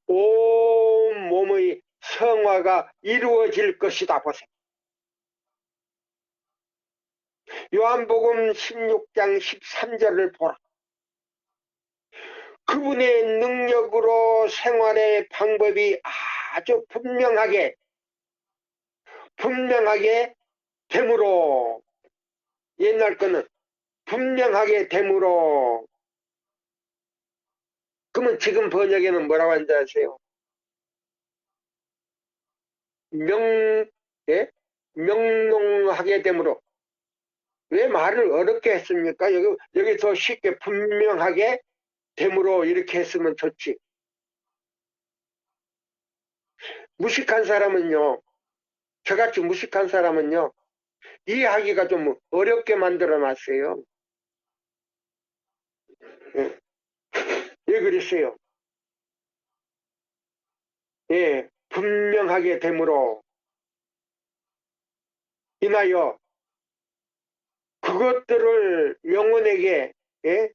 온 몸의 성화가 이루어질 것이다. 보세요. 요한복음 16장 13절을 보라. 그분의 능력으로 생활의 방법이 아주 분명하게 됨으로, 옛날 거는 분명하게 됨으로. 그러면 지금 번역에는 뭐라고 하는지 아세요? 예? 명롱하게 됨으로. 왜 말을 어렵게 했습니까? 여기 더 쉽게 분명하게 됨으로 이렇게 했으면 좋지. 무식한 사람은요, 저같이 무식한 사람은요, 이해하기가 좀 어렵게 만들어 놨어요. 예. 왜 그랬어요? 예, 분명하게 됨으로 인하여 그것들을 예?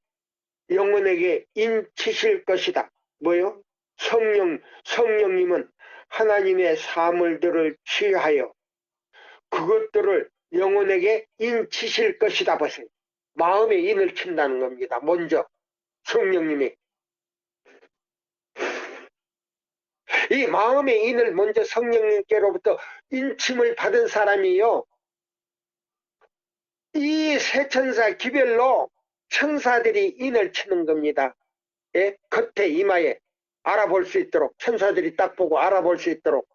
영혼에게 인치실 것이다. 뭐요? 성령님은 하나님의 사물들을 취하여 그것들을 영혼에게 인치실 것이다. 보세요. 마음에 인을 친다는 겁니다. 먼저 성령님이 이 마음의 인을 먼저 성령님께로부터 인침을 받은 사람이요, 이 세 천사 기별로 천사들이 인을 치는 겁니다. 예? 겉에 이마에 알아볼 수 있도록, 천사들이 딱 보고 알아볼 수 있도록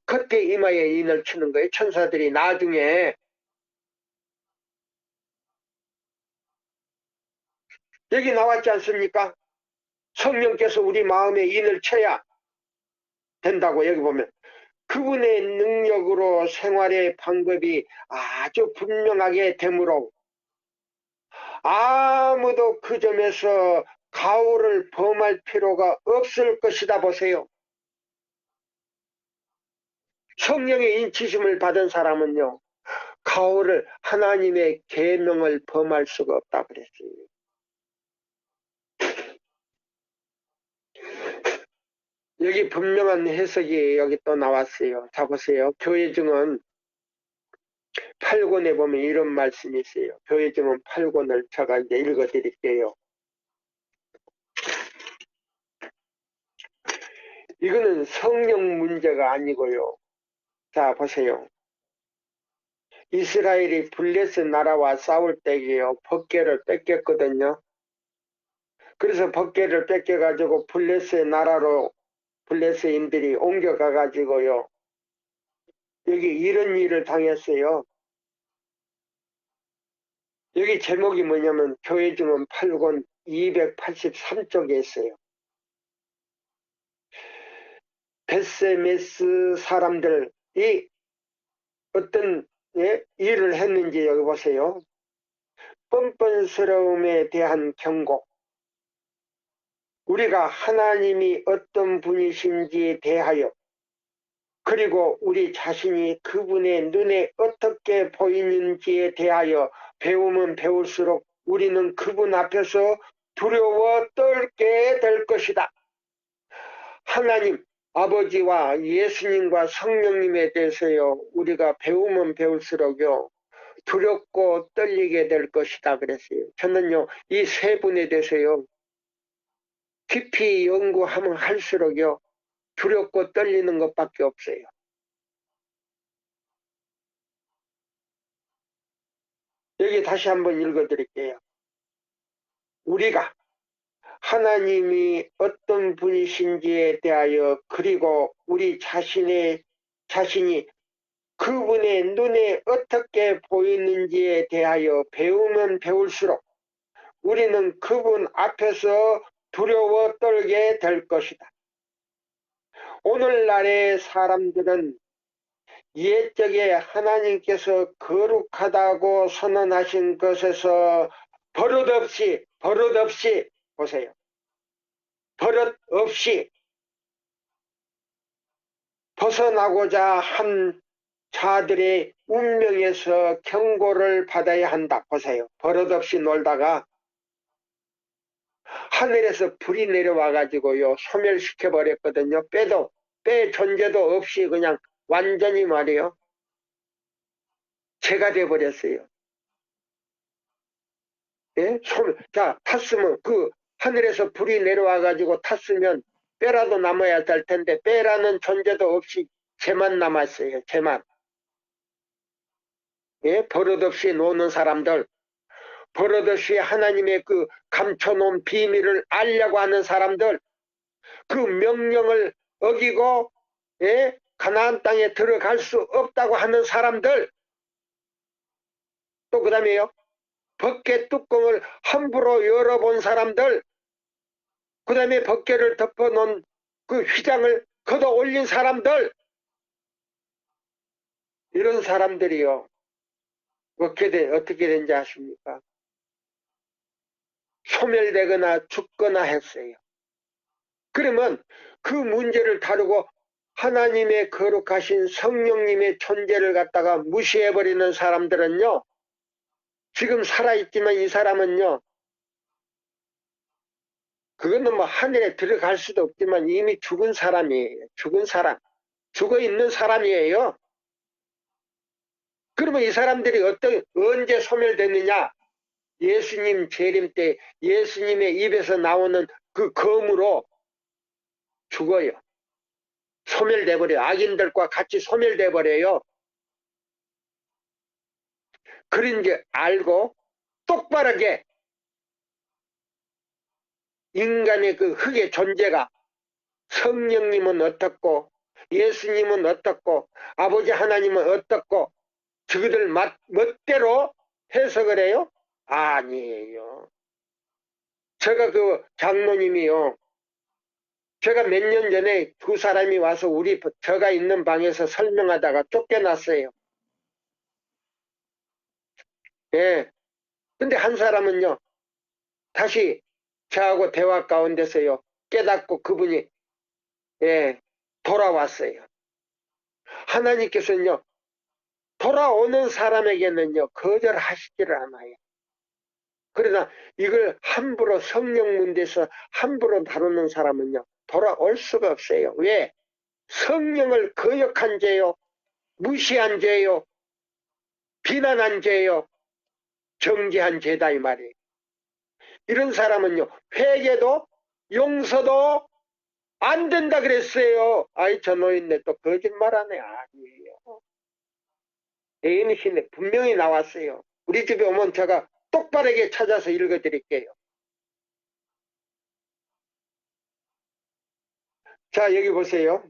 겉에 이마에 인을 치는 거예요. 천사들이 나중에. 여기 나왔지 않습니까? 성령께서 우리 마음에 인을 쳐야 된다고. 여기 보면 그분의 능력으로 생활의 방법이 아주 분명하게 되므로 아무도 그 점에서 가오를 범할 필요가 없을 것이다. 보세요. 성령의 인치심을 받은 사람은요, 가오를, 하나님의 계명을 범할 수가 없다 그랬어요. 여기 분명한 해석이 여기 또 나왔어요. 자 보세요. 교회증언 8권에 보면 이런 말씀이 있어요. 교회증언 8권을 제가 이제 읽어드릴게요. 이거는 성령 문제가 아니고요. 자 보세요. 이스라엘이 블레셋 나라와 싸울 때에요, 법궤를 뺏겼거든요. 그래서 법궤를 뺏겨가지고 블레셋 나라로 블레셋인들이 옮겨가가지고요, 여기 이런 일을 당했어요. 여기 제목이 뭐냐면 교회증언 8권 283쪽에 있어요. 베세메스 사람들이 어떤 일을 했는지 여기 보세요. 뻔뻔스러움에 대한 경고, 우리가 하나님이 어떤 분이신지에 대하여, 그리고 우리 자신이 그분의 눈에 어떻게 보이는지에 대하여 배우면 배울수록 우리는 그분 앞에서 두려워 떨게 될 것이다. 하나님 아버지와 예수님과 성령님에 대해서요, 우리가 배우면 배울수록요, 두렵고 떨리게 될 것이다 그랬어요. 저는요, 이 세 분에 대해서요, 깊이 연구하면 할수록요, 두렵고 떨리는 것밖에 없어요. 여기 다시 한번 읽어드릴게요. 우리가 하나님이 어떤 분이신지에 대하여, 그리고 우리 자신이 그분의 눈에 어떻게 보이는지에 대하여 배우면 배울수록 우리는 그분 앞에서 두려워 떨게 될 것이다. 오늘날의 사람들은 옛적에 하나님께서 거룩하다고 선언하신 것에서 버릇없이 보세요. 버릇없이 벗어나고자 한 자들의 운명에서 경고를 받아야 한다. 보세요. 버릇없이 놀다가 하늘에서 불이 내려와 가지고요 소멸시켜 버렸거든요. 뼈 존재도 없이 그냥 완전히 말이요 재가 돼 버렸어요. 예? 자, 탔으면 그 하늘에서 불이 내려와 가지고 탔으면 뼈라도 남아야 될 텐데 뼈라는 존재도 없이 재만 남았어요. 재만. 예? 버릇없이 노는 사람들, 버릇없이 하나님의 그 감춰놓은 비밀을 알려고 하는 사람들, 그 명령을 어기고 예? 가나안 땅에 들어갈 수 없다고 하는 사람들, 또 그 다음에요 벗개 뚜껑을 함부로 열어본 사람들, 그 다음에 벗개를 덮어놓은 그 휘장을 걷어 올린 사람들, 이런 사람들이요 어떻게 된지 아십니까? 소멸되거나 죽거나 했어요. 그러면 그 문제를 다루고 하나님의 거룩하신 성령님의 존재를 갖다가 무시해버리는 사람들은요, 지금 살아있지만 이 사람은요, 그거는 뭐 하늘에 들어갈 수도 없지만 이미 죽은 사람이에요. 죽은 사람. 죽어 있는 사람이에요. 그러면 이 사람들이 언제 소멸됐느냐? 예수님 재림 때 예수님의 입에서 나오는 그 검으로 죽어요. 소멸돼 버려요. 악인들과 같이 소멸돼 버려요. 그런 게 알고 똑바르게 인간의 그 흙의 존재가 성령님은 어떻고 예수님은 어떻고 아버지 하나님은 어떻고 저희들 멋대로 해석을 해요? 아니에요. 제가 그 장로님이요. 제가 몇 년 전에 두 사람이 와서 제가 있는 방에서 설명하다가 쫓겨났어요. 예. 근데 한 사람은요, 다시 저하고 대화 가운데서요, 깨닫고 그분이, 예, 돌아왔어요. 하나님께서는요, 돌아오는 사람에게는요, 거절하시지를 않아요. 그러나 이걸 함부로 성령 문제에서 함부로 다루는 사람은요, 돌아올 수가 없어요. 왜? 성령을 거역한 죄요, 무시한 죄요, 비난한 죄요, 정죄한 죄다 이 말이에요. 이런 사람은요 회개도 용서도 안 된다 그랬어요. 아이 저 노인네 또 거짓말하네. 아니에요. 애인이시네 분명히 나왔어요. 우리 집에 오면 제가 똑바르게 찾아서 읽어드릴게요. 자 여기 보세요.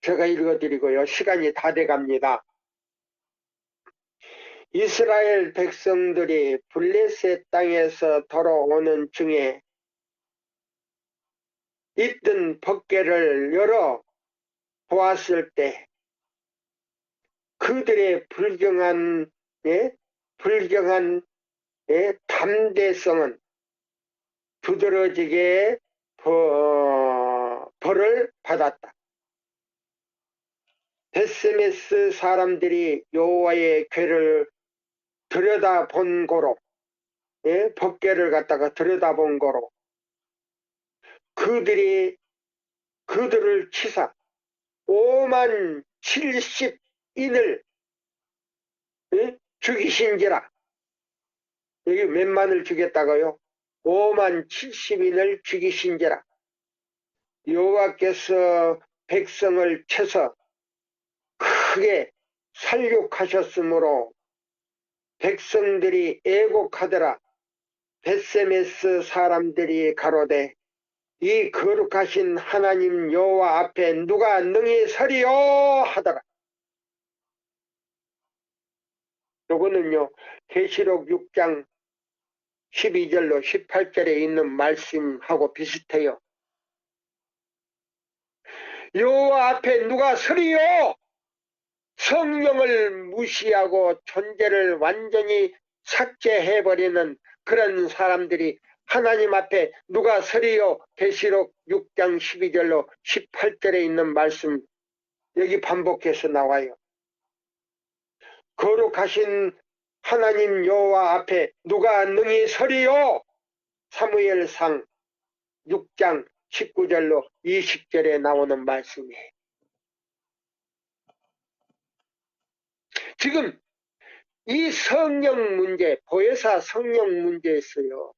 제가 읽어드리고요. 시간이 다 돼갑니다. 이스라엘 백성들이 블레셋 땅에서 돌아오는 중에 있던 벗개를 열어 보았을 때 그들의 불경한 담대성은 두드러지게 벌을 받았다. 베스메스 사람들이 여호와의 궤를 들여다본 거로 법궤를 갖다가 들여다본 거로 그들을 치사 5만 70인을 죽이신지라. 여기 몇만을 죽였다고요? 5만 70인을 죽이신지라. 여호와께서 백성을 쳐서 크게 살육하셨으므로 백성들이 애곡하더라. 베세메스 사람들이 가로되 이 거룩하신 하나님 여호와 앞에 누가 능히 서리요 하더라. 요거는요 계시록 6장 12절로 18절에 있는 말씀하고 비슷해요. 여호와 앞에 누가 서리요? 성령을 무시하고 존재를 완전히 삭제해버리는 그런 사람들이 하나님 앞에 누가 서리요? 계시록 6장 12절로 18절에 있는 말씀 여기 반복해서 나와요. 거룩하신 하나님 여호와 앞에 누가 능히 서리요? 사무엘상 6장 19절로 20절에 나오는 말씀이에요. 지금 이 성령 문제, 보혜사 성령 문제에서요.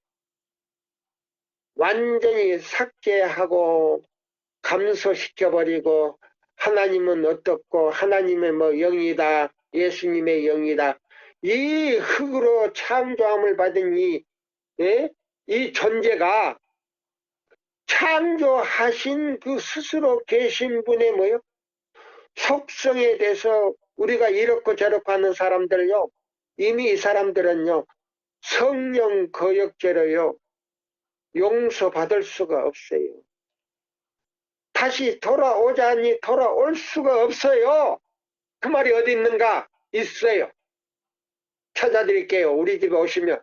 완전히 삭제하고 감소시켜버리고 하나님은 어떻고 하나님의 뭐 영이다, 예수님의 영이다. 이 흙으로 창조함을 받은 이 존재가 창조하신 그 스스로 계신 분의 뭐요? 속성에 대해서 우리가 이렇고 저렇고 하는 사람들요. 이미 이 사람들은요. 성령 거역죄로요. 용서받을 수가 없어요. 다시 돌아오자니 돌아올 수가 없어요. 그 말이 어디 있는가? 있어요. 찾아드릴게요. 우리 집에 오시면.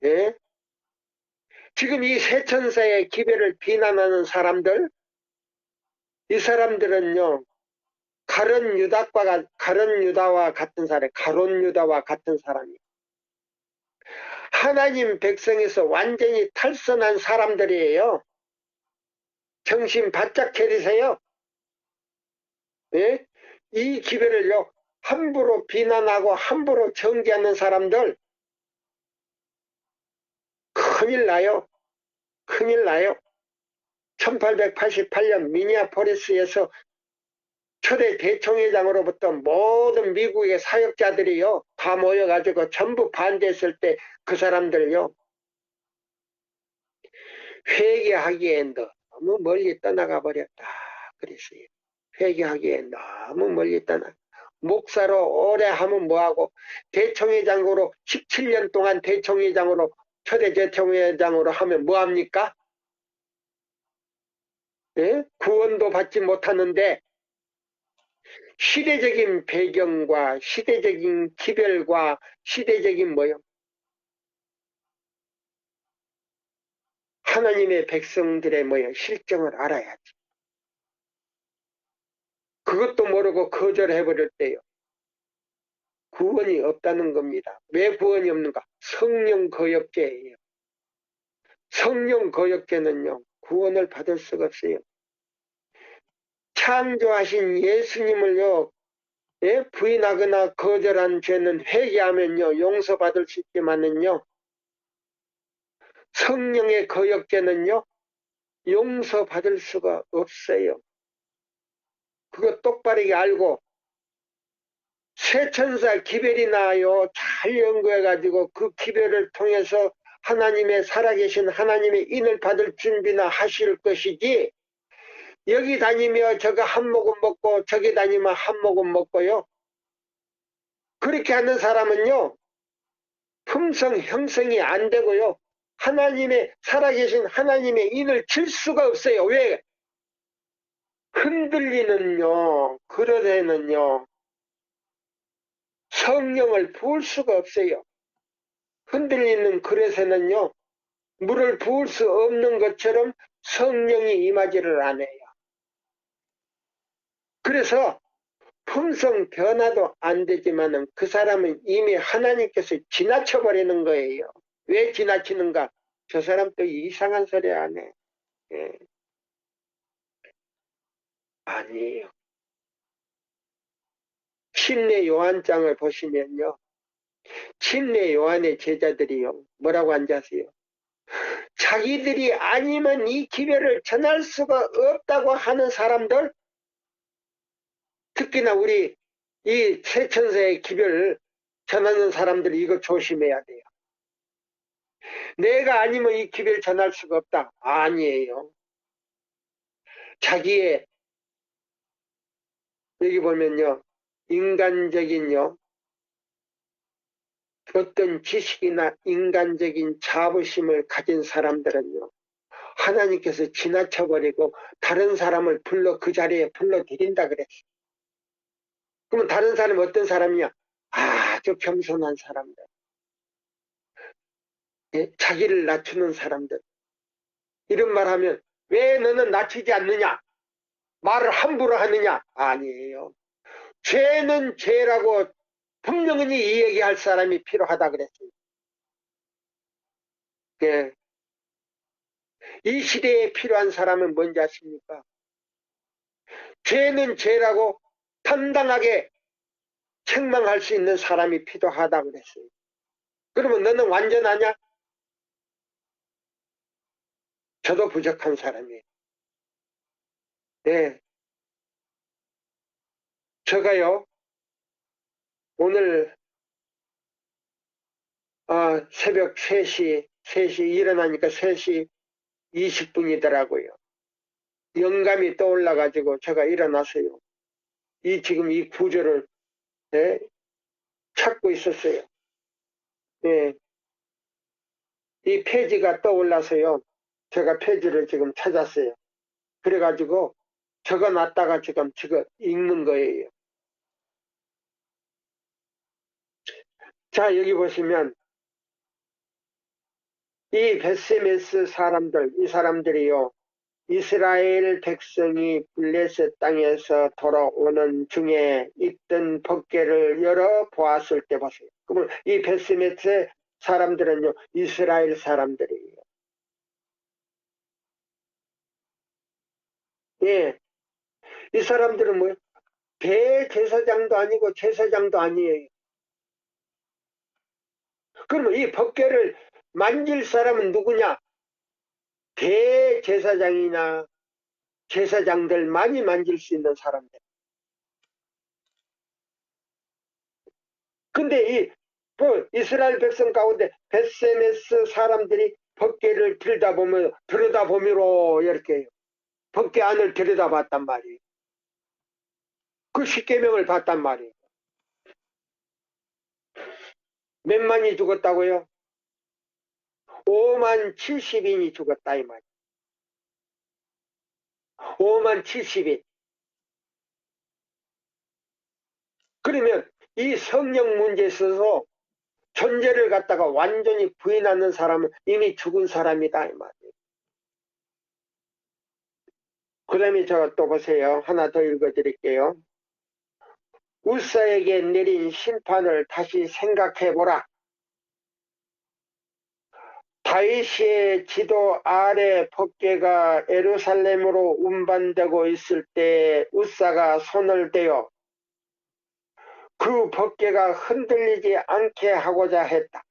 예? 지금 이 세천사의 기별을 비난하는 사람들, 이 사람들은요. 가룟 유다와 같은 사람, 가룟 유다와 같은 사람이에요. 하나님 백성에서 완전히 탈선한 사람들이에요. 정신 바짝 차리세요. 예? 이 기별을요. 함부로 비난하고 함부로 정죄하는 사람들 큰일 나요. 큰일 나요. 1888년 미니아포리스에서 초대 대총회장으로부터 모든 미국의 사역자들이요. 다 모여가지고 전부 반대했을 때 그 사람들요. 회개하기에 너무 멀리 떠나가 버렸다. 그랬어요. 회개하기에 너무 멀리 떠나. 목사로 오래 하면 뭐하고 대총회장으로 17년 동안 대총회장으로 초대 대총회장으로 하면 뭐합니까? 예? 구원도 받지 못하는데 시대적인 배경과 시대적인 기별과 시대적인 뭐요? 하나님의 백성들의 뭐요? 실정을 알아야지. 그것도 모르고 거절해버릴 때요. 구원이 없다는 겁니다. 왜 구원이 없는가? 성령 거역죄예요. 성령 거역죄는요. 구원을 받을 수가 없어요. 창조하신 예수님을요. 예? 부인하거나 거절한 죄는 회개하면요. 용서받을 수 있지만은요. 성령의 거역죄는요. 용서받을 수가 없어요. 그거 똑바르게 알고 쇠천사 기별이 나요. 잘 연구해가지고 그 기별을 통해서 하나님의 살아계신 하나님의 인을 받을 준비나 하실 것이지 여기 다니며 저거 한 모금 먹고 저기 다니면 한 모금 먹고요. 그렇게 하는 사람은요. 품성 형성이 안 되고요. 하나님의 살아계신 하나님의 인을 칠 수가 없어요. 왜? 흔들리는요. 그릇에는요. 성령을 부을 수가 없어요. 흔들리는 그릇에는요. 물을 부을 수 없는 것처럼 성령이 임하지를 않아요. 그래서 품성 변화도 안 되지만은 그 사람은 이미 하나님께서 지나쳐버리는 거예요. 왜 지나치는가? 저 사람 또 이상한 소리 안 해. 예. 아니에요. 침례 요한장을 보시면요. 침례 요한의 제자들이요. 뭐라고 앉았어요? 자기들이 아니면 이 기별을 전할 수가 없다고 하는 사람들, 특히나 우리 이 세천세의 기별을 전하는 사람들이 이거 조심해야 돼요. 내가 아니면 이 기별을 전할 수가 없다. 아니에요. 자기의 여기 보면요. 인간적인요. 어떤 지식이나 인간적인 자부심을 가진 사람들은요. 하나님께서 지나쳐버리고 다른 사람을 그 자리에 불러들인다 그랬어. 그러면 다른 사람은 어떤 사람이야? 아주 겸손한 사람들. 예? 자기를 낮추는 사람들. 이런 말 하면 왜 너는 낮추지 않느냐? 말을 함부로 하느냐? 아니에요. 죄는 죄라고 분명히 이 얘기할 사람이 필요하다 그랬어요. 예. 이 시대에 필요한 사람은 뭔지 아십니까? 죄는 죄라고 당당하게 책망할 수 있는 사람이 필요하다 그랬어요. 그러면 너는 완전하냐? 저도 부족한 사람이에요. 네. 제가요, 오늘, 새벽 3시 일어나니까 3시 20분이더라고요. 영감이 떠올라가지고 제가 일어났어요. 지금 이 구절을, 네, 찾고 있었어요. 네. 이 페이지가 떠올라서요. 제가 페이지를 지금 찾았어요. 그래가지고 적어놨다가 지금 읽는 거예요. 자, 여기 보시면 이 베세메스 사람들, 이 사람들이요. 이스라엘 백성이 블레셋 땅에서 돌아오는 중에 있던 법궤를 열어 보았을 때 보세요. 그러면 이 베세메스 사람들은요. 이스라엘 사람들이에요. 예. 이 사람들은 뭐예요? 대제사장도 아니고 제사장도 아니에요. 그러면 이 법궤를 만질 사람은 누구냐? 대제사장이나 제사장들만이 만질 수 있는 사람들. 근데 이스라엘 백성 가운데 베세메스 사람들이 법궤를 들여다보미로 이렇게 해요. 법궤 안을 들여다봤단 말이에요. 그 십계명을 봤단 말이에요. 몇만이 죽었다고요? 5만 70인이 죽었다 이 말이에요. 5만 70인. 그러면 이 성령 문제에 있어서 존재를 갖다가 완전히 부인하는 사람은 이미 죽은 사람이다 이 말이에요. 그 다음에 저 또 보세요. 하나 더 읽어드릴게요. 우사에게 내린 심판을 다시 생각해보라. 다윗의 지도 아래 법궤가 예루살렘으로 운반되고 있을 때 우사가 손을 대어 그 법궤가 흔들리지 않게 하고자 했다.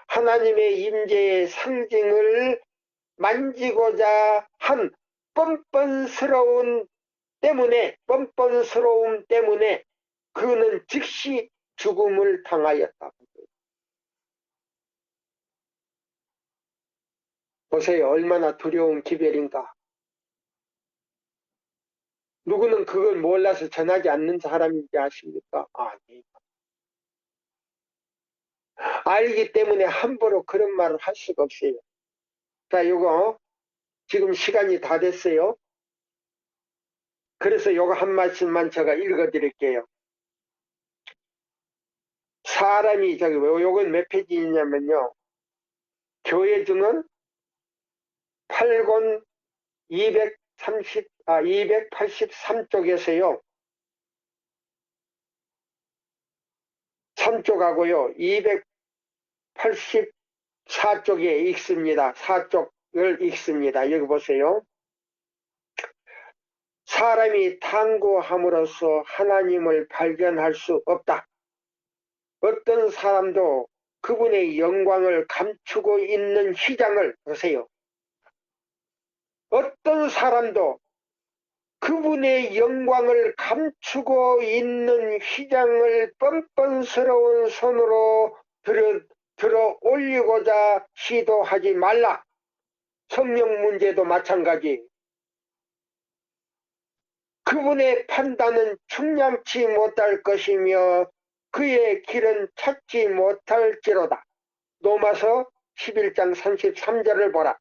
하나님의 임재의 상징을 만지고자 한 뻔뻔스러움 때문에 그는 즉시 죽음을 당하였다. 보세요. 얼마나 두려운 기별인가. 누구는 그걸 몰라서 전하지 않는 사람인지 아십니까? 아니. 알기 때문에 함부로 그런 말을 할 수가 없어요. 자, 요거 지금 시간이 다 됐어요. 그래서 요거 한 말씀만 제가 읽어드릴게요. 사람이 요건 몇 페이지냐면요. 교회주는 8권 283쪽에서요. 3쪽하고요. 284쪽에 읽습니다. 4쪽을 읽습니다. 여기 보세요. 사람이 탐구함으로써 하나님을 발견할 수 없다. 어떤 사람도 그분의 영광을 감추고 있는 휘장을 보세요. 어떤 사람도 그분의 영광을 감추고 있는 휘장을 뻔뻔스러운 손으로 들어 올리고자 시도하지 말라. 성령 문제도 마찬가지. 그분의 판단은 충량치 못할 것이며 그의 길은 찾지 못할지로다. 로마서 11장 33절을 보라.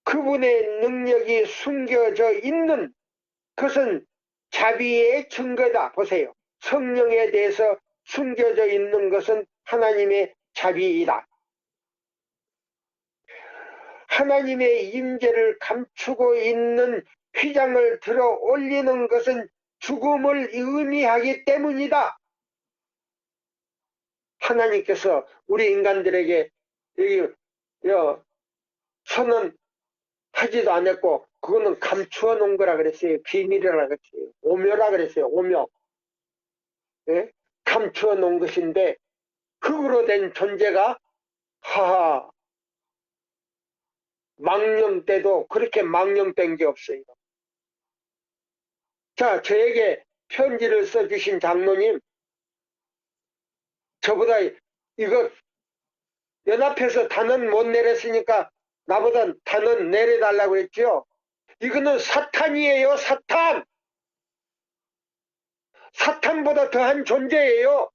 그분의 능력이 숨겨져 있는 것은 자비의 증거다. 보세요. 성령에 대해서 숨겨져 있는 것은 하나님의 자비이다. 하나님의 임재를 감추고 있는 휘장을 들어 올리는 것은 죽음을 의미하기 때문이다. 하나님께서 우리 인간들에게 선언하지도 않았고 그거는 감추어 놓은 거라 그랬어요. 비밀이라 그랬어요. 오묘라 그랬어요. 오묘. 예? 감추어 놓은 것인데 흙으로 된 존재가 하하 망령 때도 그렇게 망령된 게 없어요. 자, 저에게 편지를 써주신 장로님, 저보다 이거 연합해서 단원 못 내렸으니까 나보다 단원 내려달라고 그랬죠. 이거는 사탄이에요. 사탄. 사탄보다 더한 존재예요.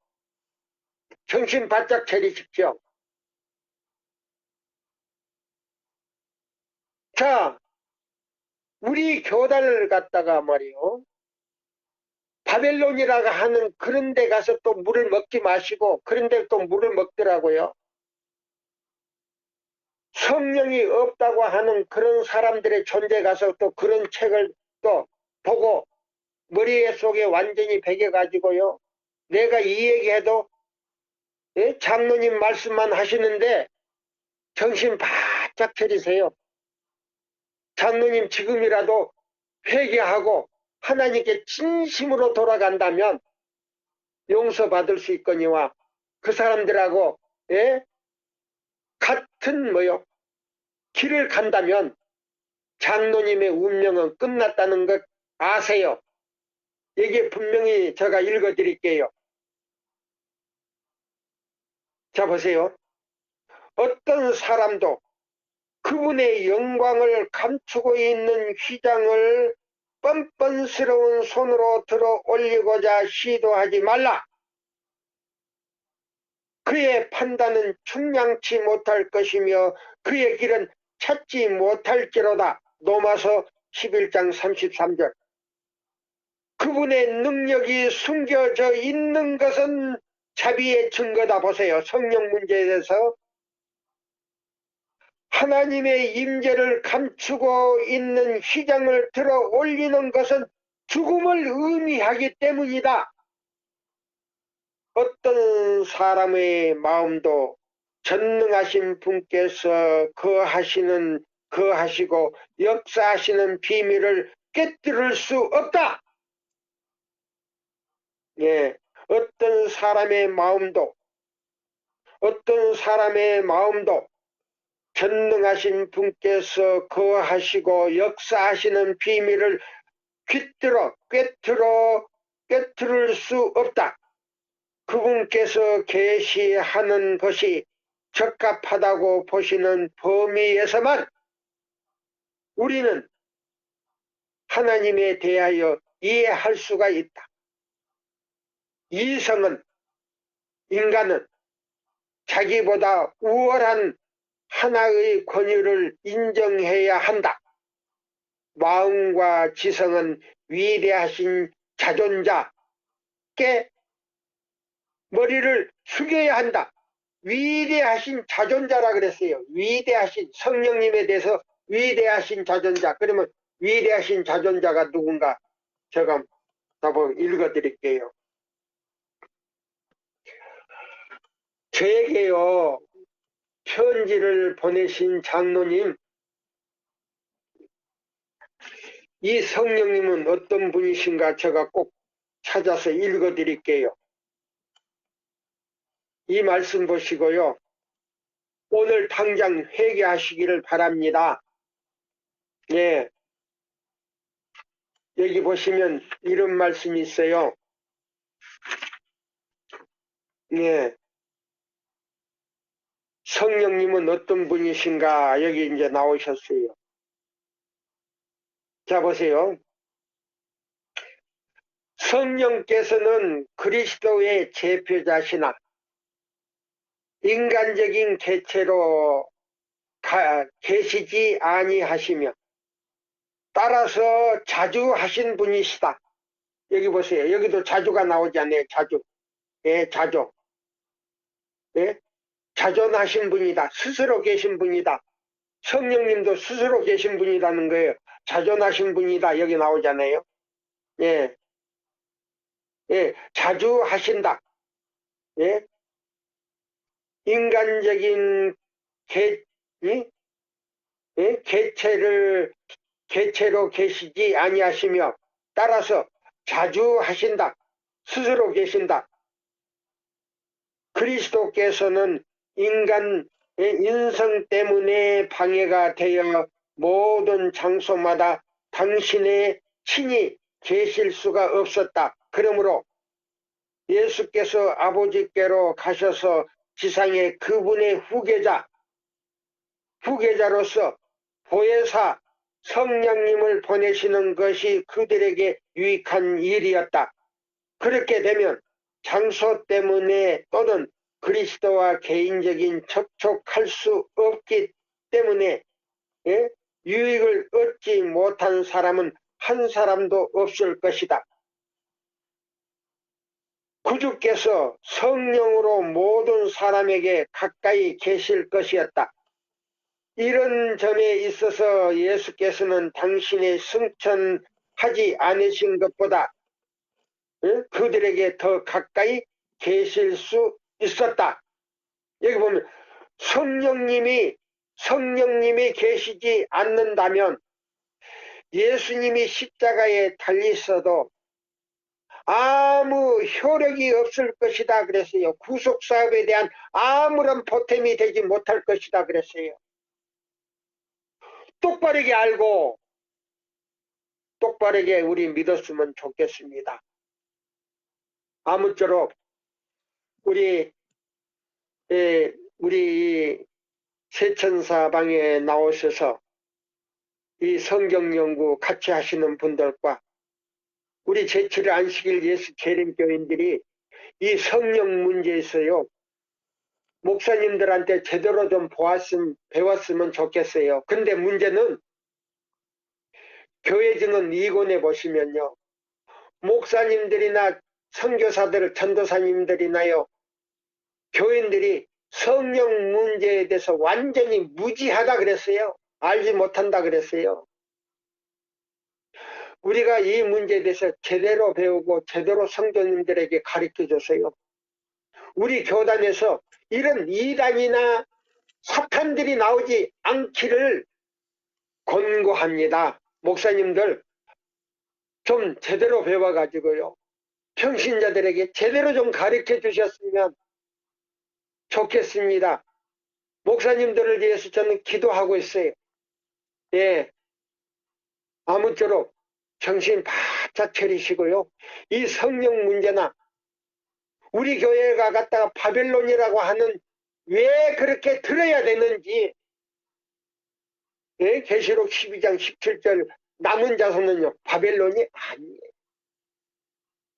정신 바짝 차리십시오. 자, 우리 교단을 갖다가 말이요. 바벨론이라고 하는 그런 데 가서 또 물을 먹지 마시고 그런 데 또 물을 먹더라고요. 성령이 없다고 하는 그런 사람들의 존재 가서 또 그런 책을 또 보고 머리에 속에 완전히 배겨가지고요. 내가 이 얘기해도 장로님 말씀만 하시는데 정신 바짝 차리세요. 장로님 지금이라도 회개하고 하나님께 진심으로 돌아간다면 용서받을 수 있거니와 그 사람들하고 같은 길을 간다면 장로님의 운명은 끝났다는 것 아세요. 이게 분명히 제가 읽어드릴게요. 자 보세요. 어떤 사람도 그분의 영광을 감추고 있는 휘장을 뻔뻔스러운 손으로 들어 올리고자 시도하지 말라. 그의 판단은 충량치 못할 것이며 그의 길은 찾지 못할지로다. 로마서 11장 33절. 그분의 능력이 숨겨져 있는 것은 자비의 증거다. 보세요. 성령 문제에 대해서 하나님의 임재를 감추고 있는 휘장을 들어 올리는 것은 죽음을 의미하기 때문이다. 어떤 사람의 마음도 전능하신 분께서 거하시고 역사하시는 비밀을 깨뜨릴 수 없다. 예, 어떤 사람의 마음도 전능하신 분께서 거하시고 역사하시는 비밀을 꿰뚫을 수 없다. 그분께서 계시하는 것이 적합하다고 보시는 범위에서만 우리는 하나님에 대하여 이해할 수가 있다. 인간은 자기보다 우월한 하나의 권위를 인정해야 한다. 마음과 지성은 위대하신 자존자께 머리를 숙여야 한다. 위대하신 자존자라 그랬어요. 위대하신 성령님에 대해서 위대하신 자존자. 그러면 위대하신 자존자가 누군가 제가 한번 읽어드릴게요. 저에게요 편지를 보내신 장로님, 이 성령님은 어떤 분이신가 제가 꼭 찾아서 읽어드릴게요. 이 말씀 보시고요. 오늘 당장 회개하시기를 바랍니다. 예. 여기 보시면 이런 말씀이 있어요. 예. 성령님은 어떤 분이신가 여기 이제 나오셨어요. 자 보세요. 성령께서는 그리스도의 제표자시나 인간적인 개체로 계시지 아니하시며 따라서 자주 하신 분이시다. 여기 보세요. 여기도 자주가 나오지 않아요. 자주. 예, 자주. 예? 자존하신 분이다. 스스로 계신 분이다. 성령님도 스스로 계신 분이라는 거예요. 자존하신 분이다. 여기 나오잖아요. 예. 예, 자주 하신다. 예? 인간적인 예? 개체로 계시지 아니하시며 따라서 자주 하신다. 스스로 계신다. 그리스도께서는 인간의 인성 때문에 방해가 되어 모든 장소마다 당신의 친히 계실 수가 없었다. 그러므로 예수께서 아버지께로 가셔서 지상에 그분의 후계자로서 보혜사 성령님을 보내시는 것이 그들에게 유익한 일이었다. 그렇게 되면 장소 때문에 또는 그리스도와 개인적인 접촉할 수 없기 때문에 유익을 얻지 못한 사람은 한 사람도 없을 것이다. 구주께서 성령으로 모든 사람에게 가까이 계실 것이었다. 이런 점에 있어서 예수께서는 당신의 승천하지 않으신 것보다 그들에게 더 가까이 계실 수 있었다. 여기 보면 성령님이 계시지 않는다면 예수님이 십자가에 달리셔도 아무 효력이 없을 것이다 그랬어요. 구속사업에 대한 아무런 보탬이 되지 못할 것이다 그랬어요. 똑바르게 알고 똑바르게 우리 믿었으면 좋겠습니다. 아무쪼록 우리 세천사방에 나오셔서 이 성경 연구 같이 하시는 분들과 우리 제7일 안식일 예수 재림교인들이 이 성령 문제에서요 목사님들한테 제대로 좀 배웠으면 좋겠어요. 근데 문제는 교회증은 2권에 보시면요 목사님들이나 선교사들 전도사님들이나요 교인들이 성령 문제에 대해서 완전히 무지하다 그랬어요. 알지 못한다 그랬어요. 우리가 이 문제에 대해서 제대로 배우고 제대로 성도님들에게 가르쳐줬어요. 우리 교단에서 이런 이단이나 사탄들이 나오지 않기를 권고합니다. 목사님들 좀 제대로 배워가지고요. 평신자들에게 제대로 좀 가르쳐 주셨으면 좋겠습니다. 목사님들을 위해서 저는 기도하고 있어요. 예, 아무쪼록 정신 바짝 차리시고요. 이 성령 문제나 우리 교회가 갖다가 바벨론이라고 하는 왜 그렇게 들어야 되는지 예? 계시록 12장 17절 남은 자손은요 바벨론이 아니에요.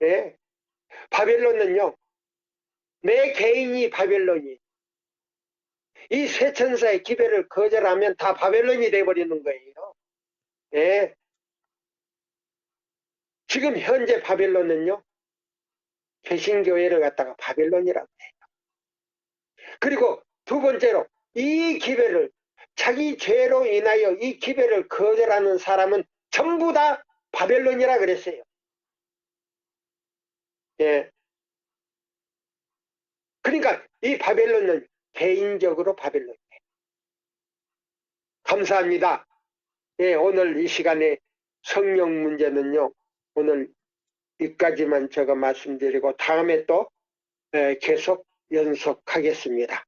예? 바벨론은요 내 개인이 바벨론이 이 세천사의 기별을 거절하면 다 바벨론이 돼버리는 거예요. 예? 지금 현재 바벨론은요 개신교회를 갖다가 바벨론이라고 해요. 그리고 두 번째로 이 기별을 자기 죄로 인하여 이 기별을 거절하는 사람은 전부 다 바벨론이라 그랬어요. 예. 그러니까 이 바벨론은 개인적으로 바벨론이에요. 감사합니다. 예, 오늘 이 시간에 성령 문제는요. 오늘 여기까지만 제가 말씀드리고 다음에 또 계속 연속하겠습니다.